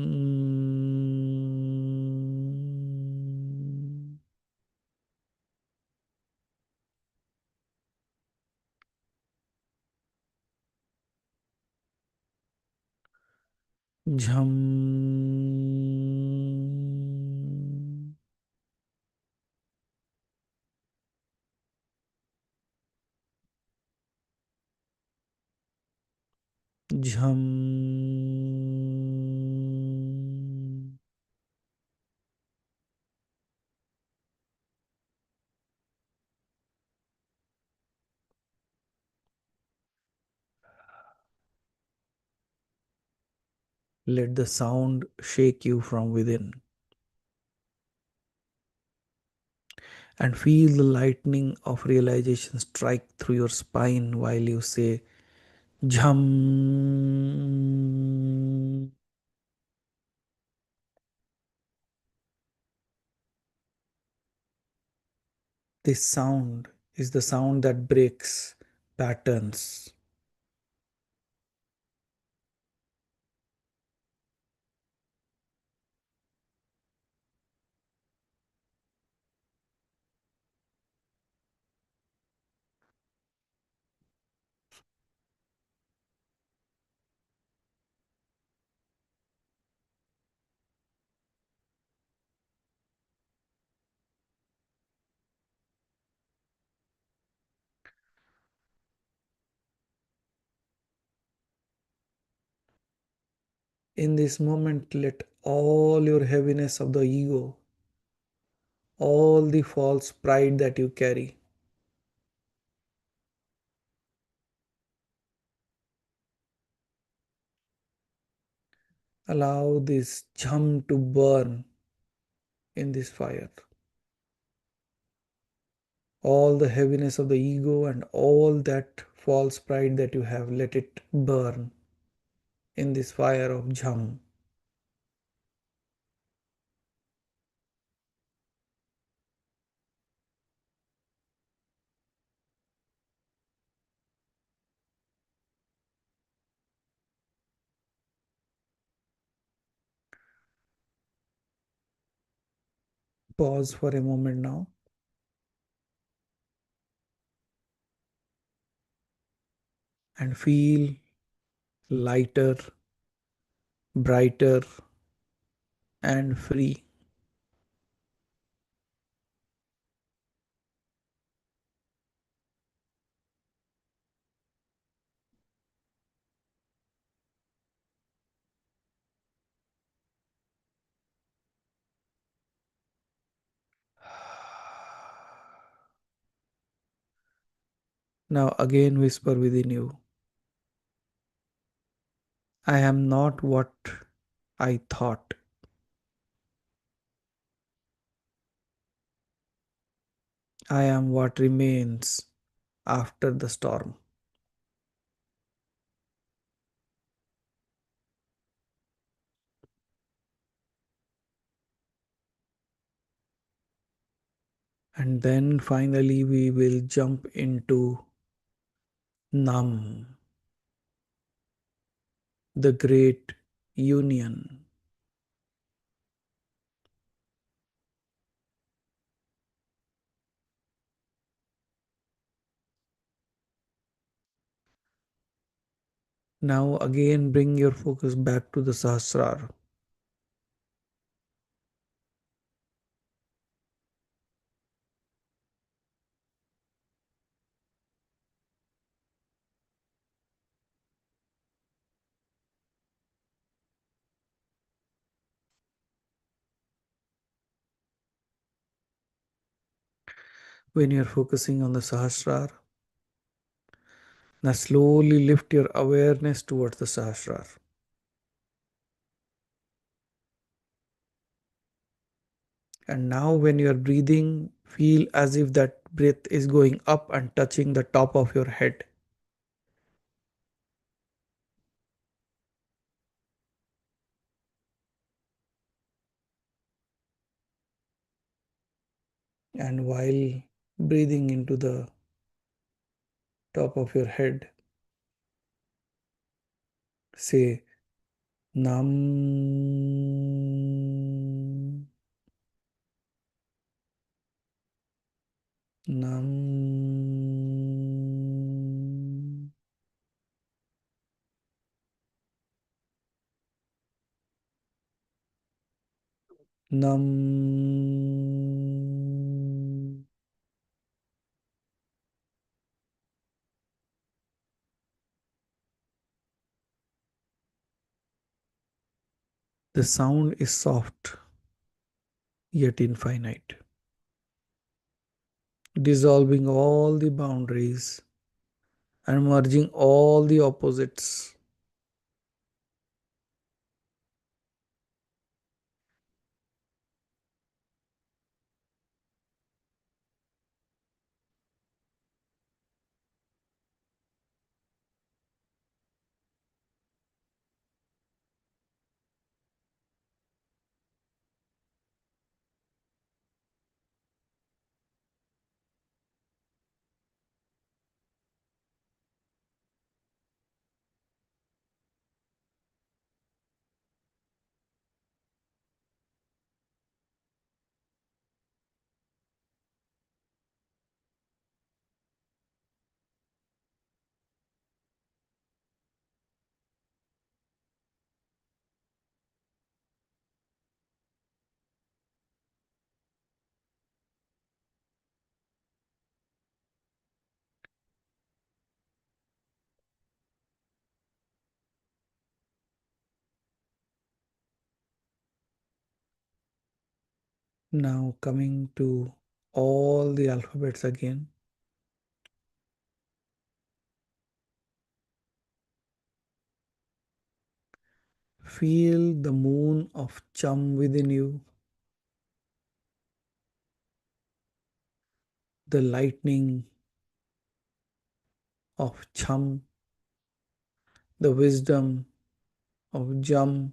jham, jham. Let the sound shake you from within and feel the lightning of realization strike through your spine while you say Jham. This sound is the sound that breaks patterns. In this moment, let all your heaviness of the ego, all the false pride that you carry, allow this Jham to burn in this fire. All the heaviness of the ego and all that false pride that you have, let it burn in this fire of Jham. Pause for a moment now and feel lighter, brighter, and free. Now again whisper within you, I am not what I thought. I am what remains after the storm. And then finally we will jump into Nam, the great union. Now again bring your focus back to the Sahasrar. When you are focusing on the Sahasrar, now slowly lift your awareness towards the Sahasrar. And now, when you are breathing, feel as if that breath is going up and touching the top of your head. And while breathing into the top of your head, say Nam. Nam. Nam. The sound is soft yet infinite, dissolving all the boundaries and merging all the opposites. Now, coming to all the alphabets again, feel the moon of Chum within you, the lightning of Chum, the wisdom of Jum,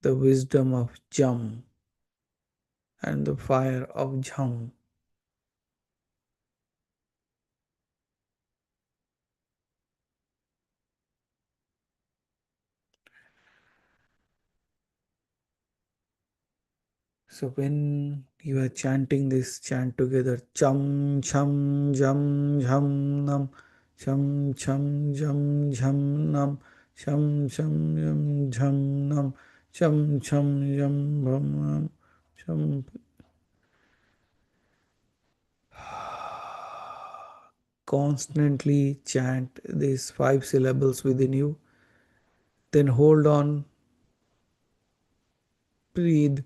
the wisdom of Jum, and the fire of Jum. So when you are chanting this, chant together Chum Chum Jum Jham Nam, Chum Chum Jum Jham Nam, Chum Chum Jum Jham Nam, Chum Chum Jum Bham Nam, Chum. Constantly chant these 5 syllables within you, then hold on, breathe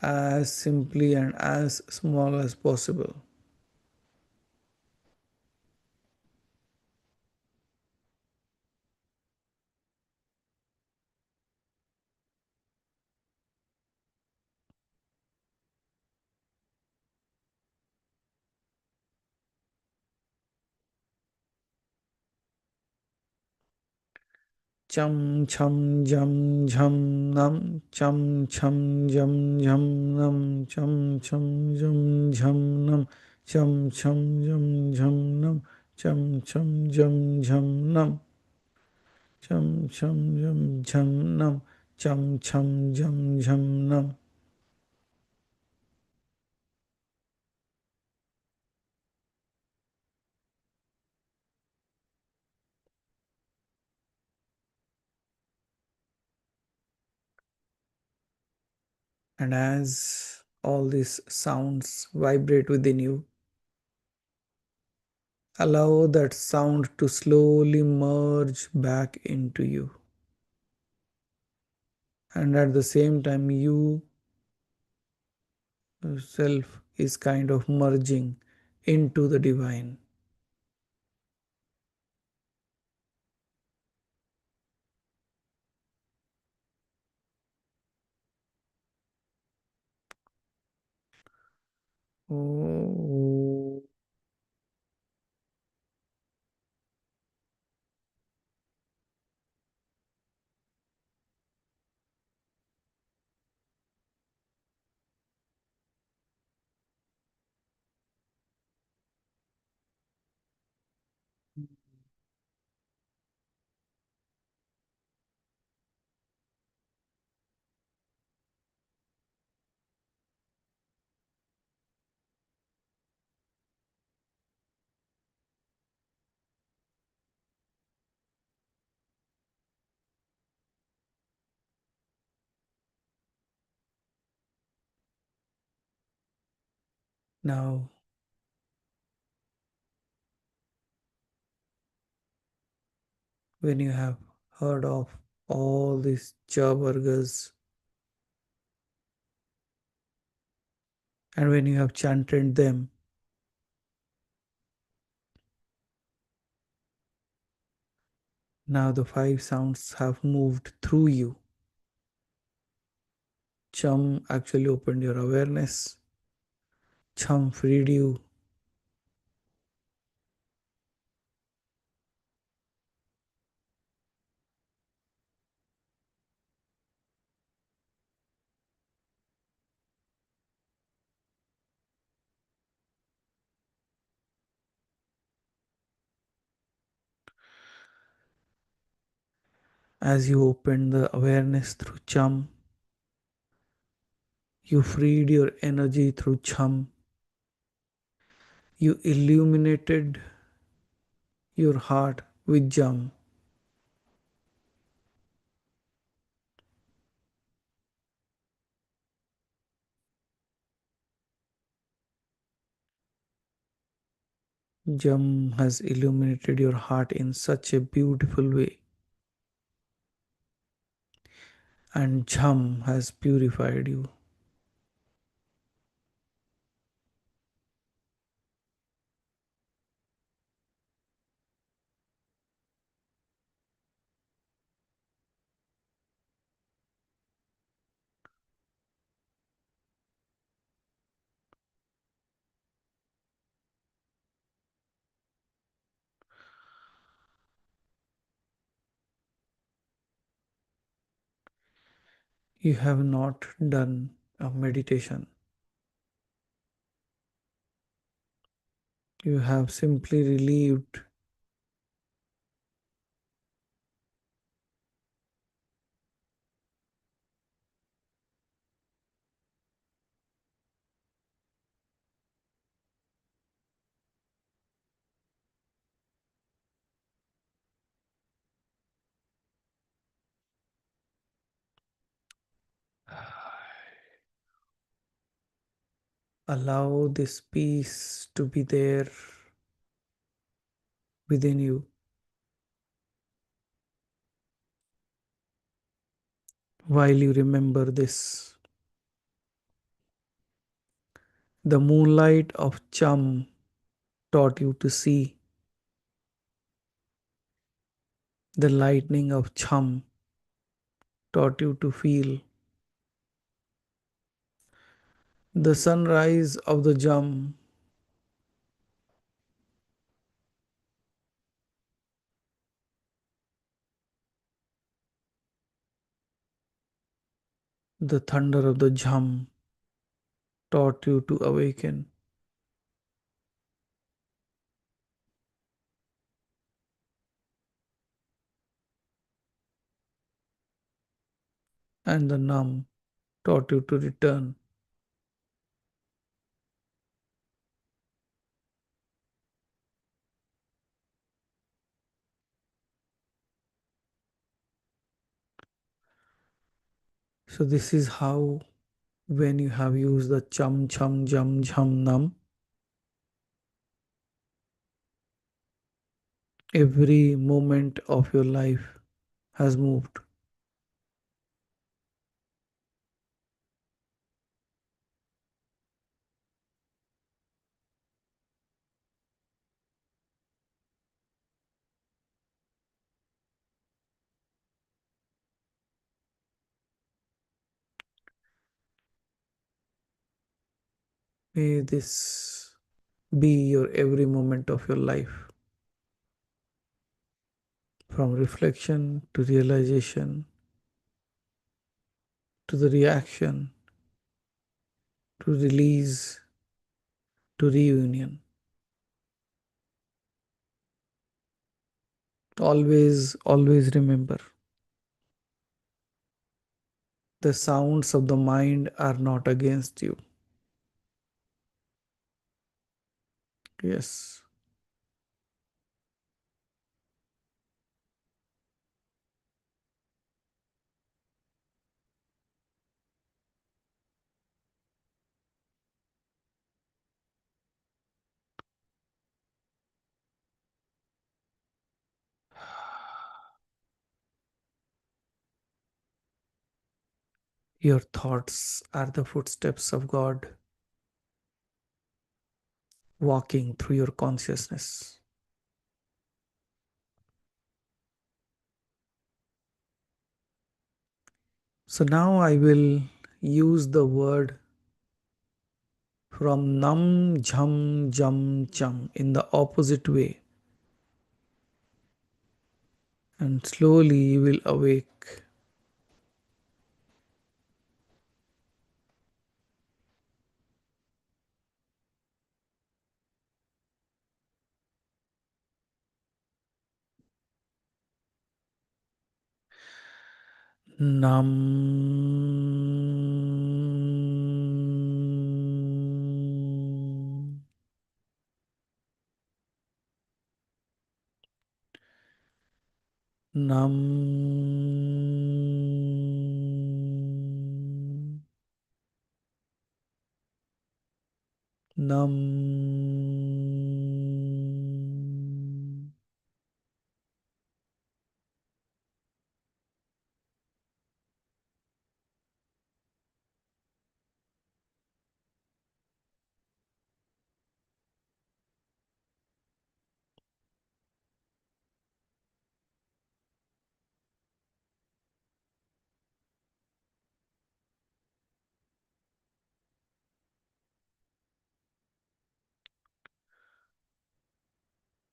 as simply and as small as possible. Chum chum jum jham nam, chum chum jum jham nam, chum chum jum jham nam, chum chum jum jham nam, chum chum jum jham nam, chum chum jum jham nam, chum chum jum jham nam. And as all these sounds vibrate within you, allow that sound to slowly merge back into you and at the same time you self is kind of merging into the divine. Oh, now when you have heard of all these cha burgers and when you have chanted them, now the five sounds have moved through you. Chum actually opened your awareness. Chum freed you. As you opened the awareness through Chum, you freed your energy through Chum. You illuminated your heart with Jam. Jam has illuminated your heart in such a beautiful way, and Jam has purified you. You have not done a meditation. You have simply relieved allow this peace to be there within you while you remember this. The moonlight of Cham taught you to see. The lightning of Cham taught you to feel. The sunrise of the Jam, the thunder of the Jam taught you to awaken. And the Nam taught you to return. So, this is how, when you have used the Cham, Cham, Jam, Jam, Nam, every moment of your life has moved. May this be your every moment of your life, from reflection to realization to the reaction to release to reunion. Always, always remember, the sounds of the mind are not against you. Yes. Your thoughts are the footsteps of God walking through your consciousness. So now I will use the word from nam, jham, jam, cham in the opposite way, and slowly you will awake. Nam. Nam. Nam.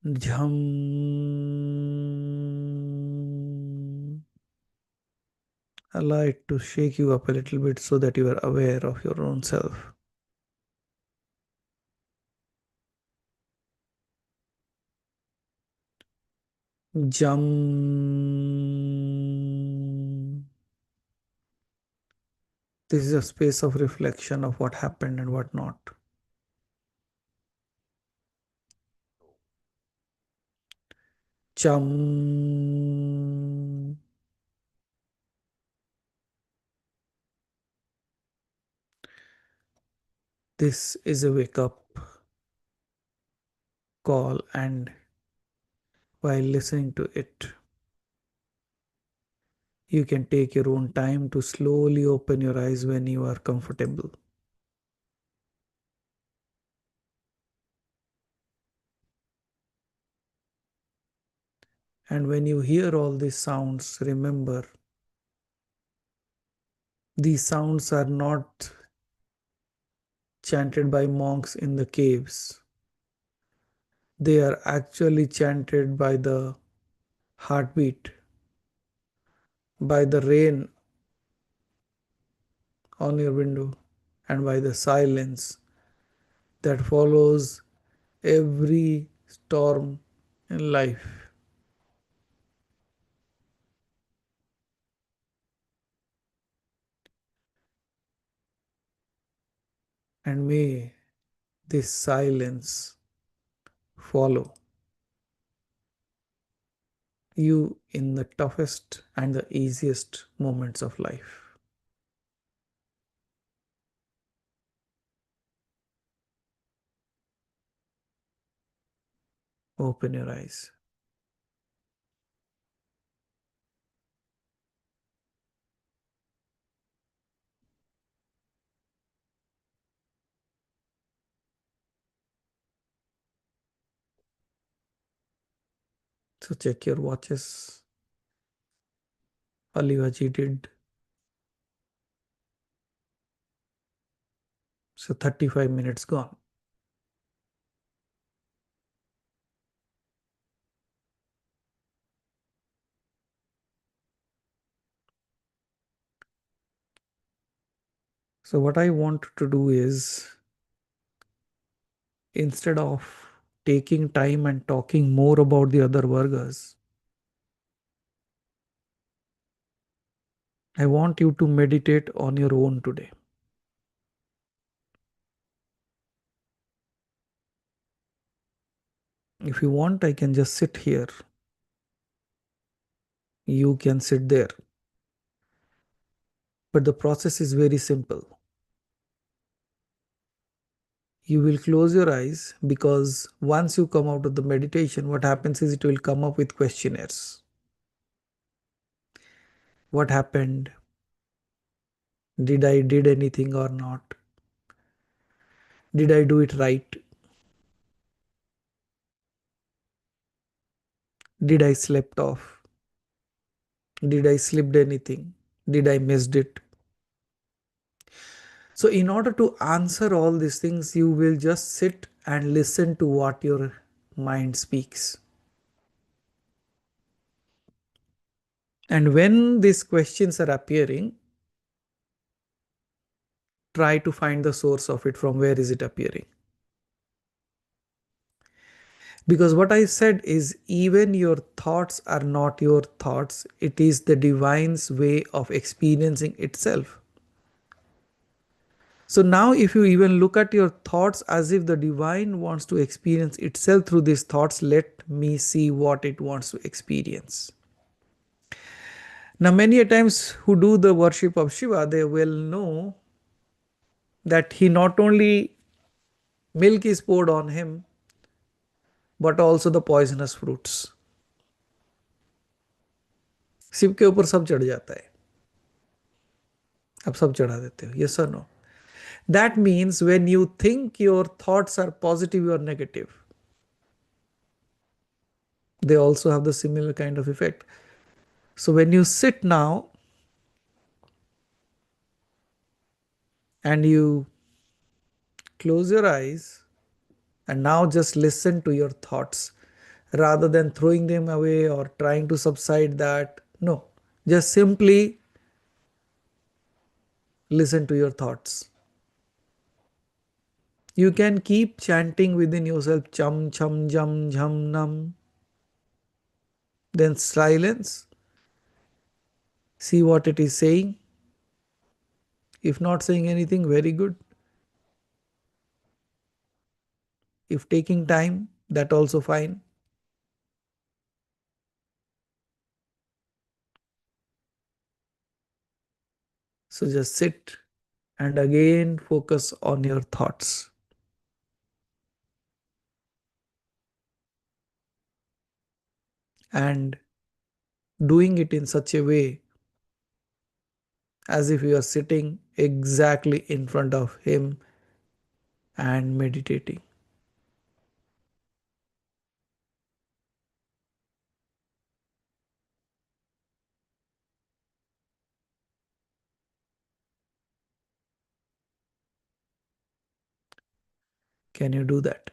Jham. Allow it to shake you up a little bit so that you are aware of your own self. Jam. This is a space of reflection of what happened and what not. Cham. This is a wake up call, and while listening to it, you can take your own time to slowly open your eyes when you are comfortable. And when you hear all these sounds, remember, these sounds are not chanted by monks in the caves. They are actually chanted by the heartbeat, by the rain on your window, and by the silence that follows every storm in life. And may this silence follow you in the toughest and the easiest moments of life. Open your eyes. So check your watches. Alivaji did. So 35 minutes gone. So what I want to do is, instead of taking time and talking more about the other vargas, I want you to meditate on your own today. If you want, I can just sit here. You can sit there. But the process is very simple. You will close your eyes, because once you come out of the meditation, what happens is it will come up with questionnaires. What happened? Did I did anything or not? Did I do it right? Did I slept off? Did I slipped anything? Did I missed it? So in order to answer all these things, you will just sit and listen to what your mind speaks. And when these questions are appearing, try to find the source of it. From where is it appearing? Because what I said is, even your thoughts are not your thoughts. It is the divine's way of experiencing itself. So now if you even look at your thoughts as if the divine wants to experience itself through these thoughts, let me see what it wants to experience. Now many a times who do the worship of Shiva, they will know that he not only milk is poured on him, but also the poisonous fruits. Shiv के ऊपर सब चढ़ जाता है, आप सब चढ़ा देते हो, yes or no? That means when you think your thoughts are positive or negative, they also have the similar kind of effect. So when you sit now and you close your eyes and now just listen to your thoughts, rather than throwing them away or trying to subside that, no, just simply listen to your thoughts. You can keep chanting within yourself, chum chum jum jham nam, then silence, see what it is saying. If not saying anything, very good. If taking time, that also fine. So just sit and again focus on your thoughts. And doing it in such a way as if you are sitting exactly in front of him and meditating. Can you do that?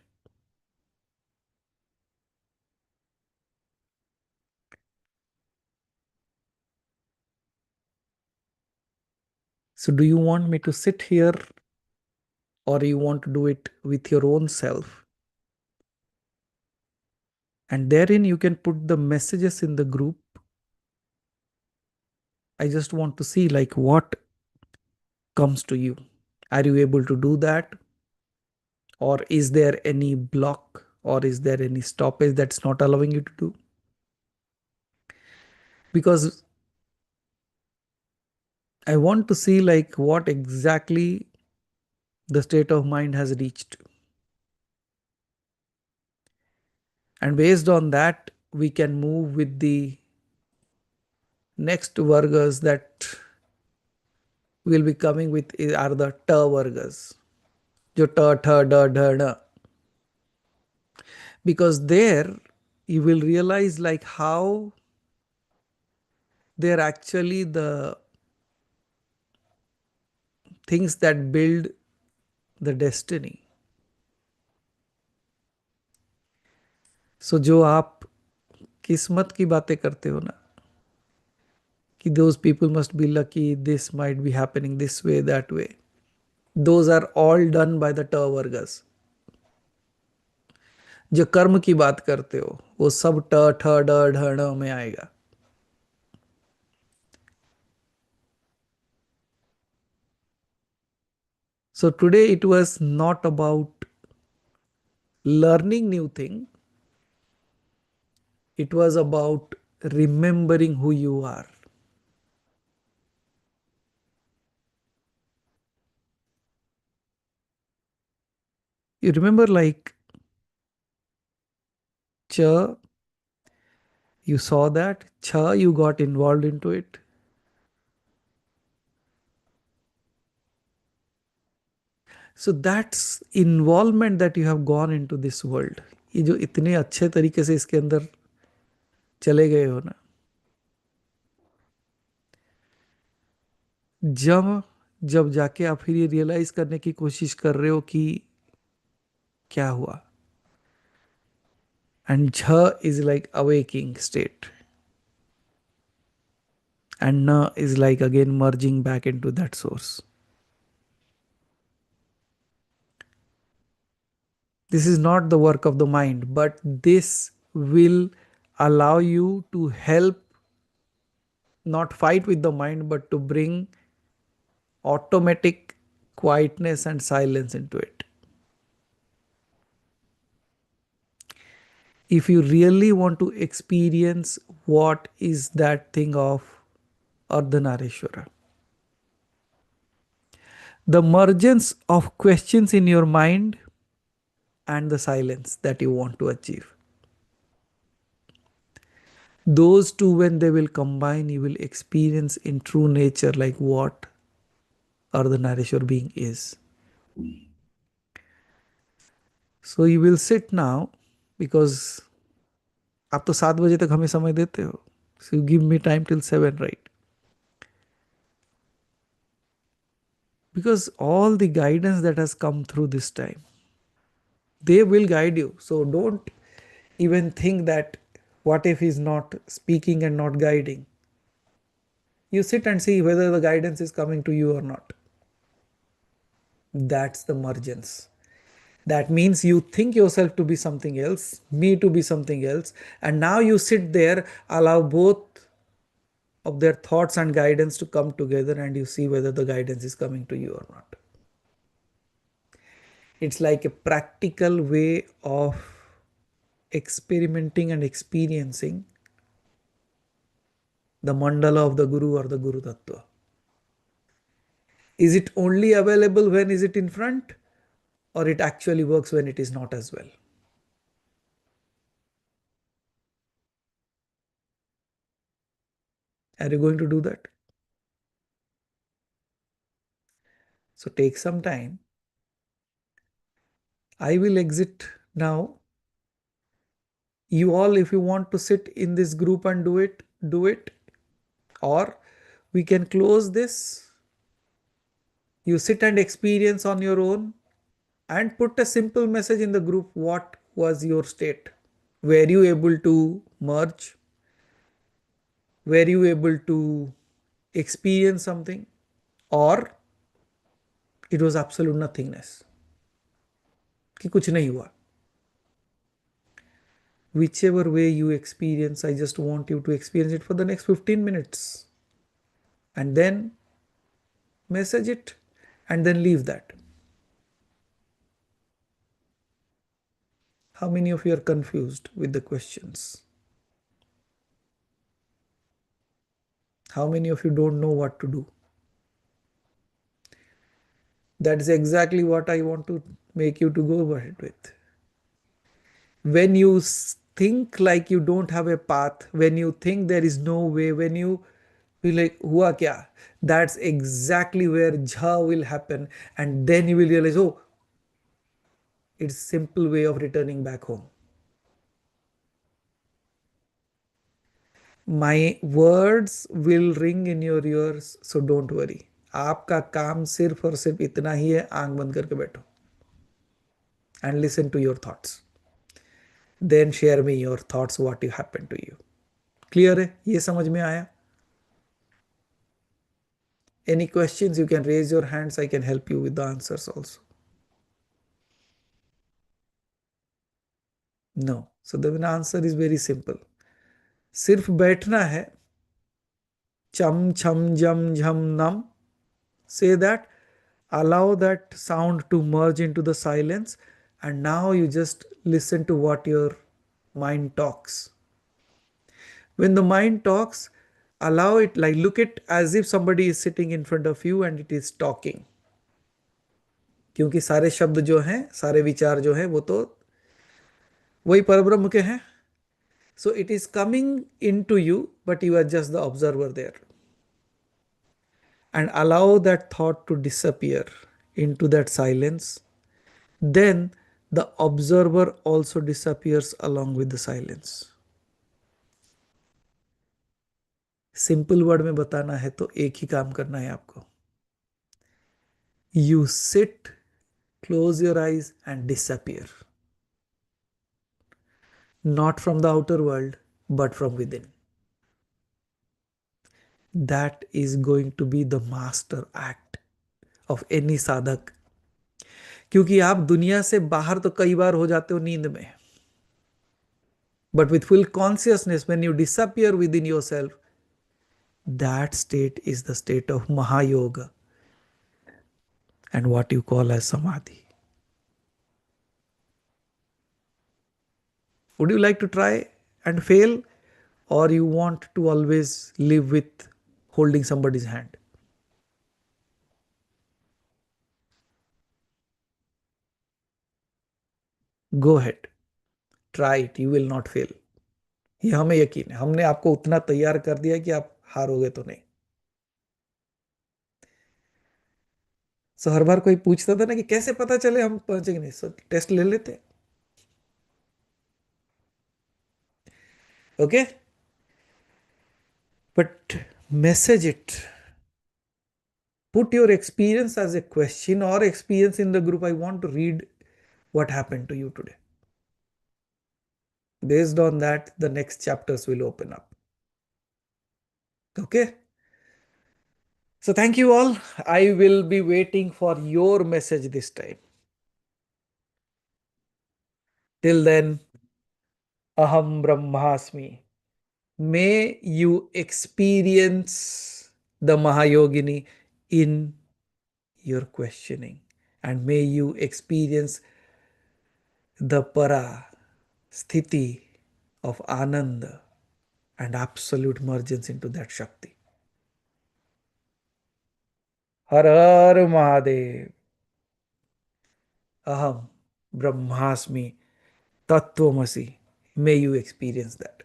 So do you want me to sit here, or you want to do it with your own self? And therein you can put the messages in the group. I just want to see like what comes to you. Are you able to do that? Or is there any block, or is there any stoppage that's not allowing you to do? Because I want to see like what exactly the state of mind has reached. And based on that, we can move with the next vargas that will be coming with are the ta vargas. Jo ta, tha, da, dha, na. Because there you will realize like how they're actually the things that build the destiny. So जो आप किस्मत की बातें करते हो ना, कि those people must be lucky, this might be happening this way, that way. Those are all done by the Tavargas. जो कर्म की बात करते हो वो सब ट ठ ड ढ ण में आएगा. So today it was not about learning new thing. It was about remembering who you are. You remember like cha, you saw that, cha, you got involved into it. So that's involvement that you have gone into this world. ये जो इतने अच्छे तरीके से इसके अंदर चले गए हो ना, जब जब जाके आप फिर ये रियलाइज करने की कोशिश कर रहे हो कि क्या हुआ, and jha is like awaking state and na is like again merging back into that source. This is not the work of the mind, but this will allow you to help not fight with the mind but to bring automatic quietness and silence into it. If you really want to experience what is that thing of Ardhanarishwara, the mergence of questions in your mind and the silence that you want to achieve. Those two, when they will combine, you will experience in true nature like what Ardhanarishwar being is. So you will sit now because आप तो 7 बजे तक हमें समय देते हो. So you give me time till 7, right? Because all the guidance that has come through this time, they will guide you. So don't even think that what if he's not speaking and not guiding. You sit and see whether the guidance is coming to you or not. That's the mergence. That means you think yourself to be something else, me to be something else, and now you sit there, allow both of their thoughts and guidance to come together, and you see whether the guidance is coming to you or not. It's like a practical way of experimenting and experiencing the mandala of the Guru or the Guru Tattva. Is it only available when is it in front, or it actually works when it is not as well? Are you going to do that? So take some time. I will exit now. You all, if you want to sit in this group and do it, do it. Or we can close this. You sit and experience on your own and put a simple message in the group. What was your state? Were you able to merge? Were you able to experience something? Or it was absolute nothingness? कि कुछ नहीं हुआ. Whichever way you experience, I just want you to experience it for the next 15 minutes. And then message it and then leave that. How many of you are confused with the questions? How many of you don't know what to do? That is exactly what I want to make you to go ahead with. When you think like you don't have a path, when you think there is no way, when you be like, hua kya? That's exactly where jha will happen. And then you will realize, oh, it's a simple way of returning back home. My words will ring in your ears, so don't worry. आपका काम सिर्फ और सिर्फ इतना ही है, आंख बंद करके बैठो. and listen to your thoughts. Then share me your thoughts, what you happened to you. Clear है? ये समझ में आया? Any questions, you can raise your hands. I can help you with the answers also. No. So the answer is very simple. सिर्फ बैठना है. Cham cham jam jham nam. Say that. Allow that sound to merge into the silence. And now you just listen to what your mind talks. When the mind talks, allow it, like look at as if somebody is sitting in front of you and it is talking. क्योंकि सारे शब्द जो हैं, सारे विचार जो हैं, वो तो वही परब्रह्म के हैं. So it is coming into you, but you are just the observer there. And allow that thought to disappear into that silence. Then the observer also disappears along with the silence. Simple word में बताना है तो एक ही काम करना है आपको. You sit, close your eyes and disappear. Not from the outer world, but from within. That is going to be the master act of any sadhak. क्योंकि आप दुनिया से बाहर तो कई बार हो जाते हो नींद में. But with full consciousness, when you disappear within yourself, that state is the state of Mahayoga and what you call as Samadhi. Would you like to try and fail, or you want to always live with holding somebody's hand? Go ahead. Try it. You will not fail. ये हमें यकीन है. हमने आपको उतना तैयार कर दिया कि आप हारोगे तो नहीं. सो हर बार कोई पूछता था ना कि कैसे पता चले हम पहुंचेंगे नहीं. सो टेस्ट ले लेते. Okay, but message it. Put your experience as a question or experience in the group. I want to read what happened to you today. Based on that, the next chapters will open up. Okay. So thank you all. I will be waiting for your message this time. Till then, Aham Brahmasmi. May you experience the Mahayogini in your questioning, and may you experience the para sthiti of ananda and absolute mergence into that Shakti. Har Har Mahadev. Aham Brahmasmi Tattvamasi. May you experience that.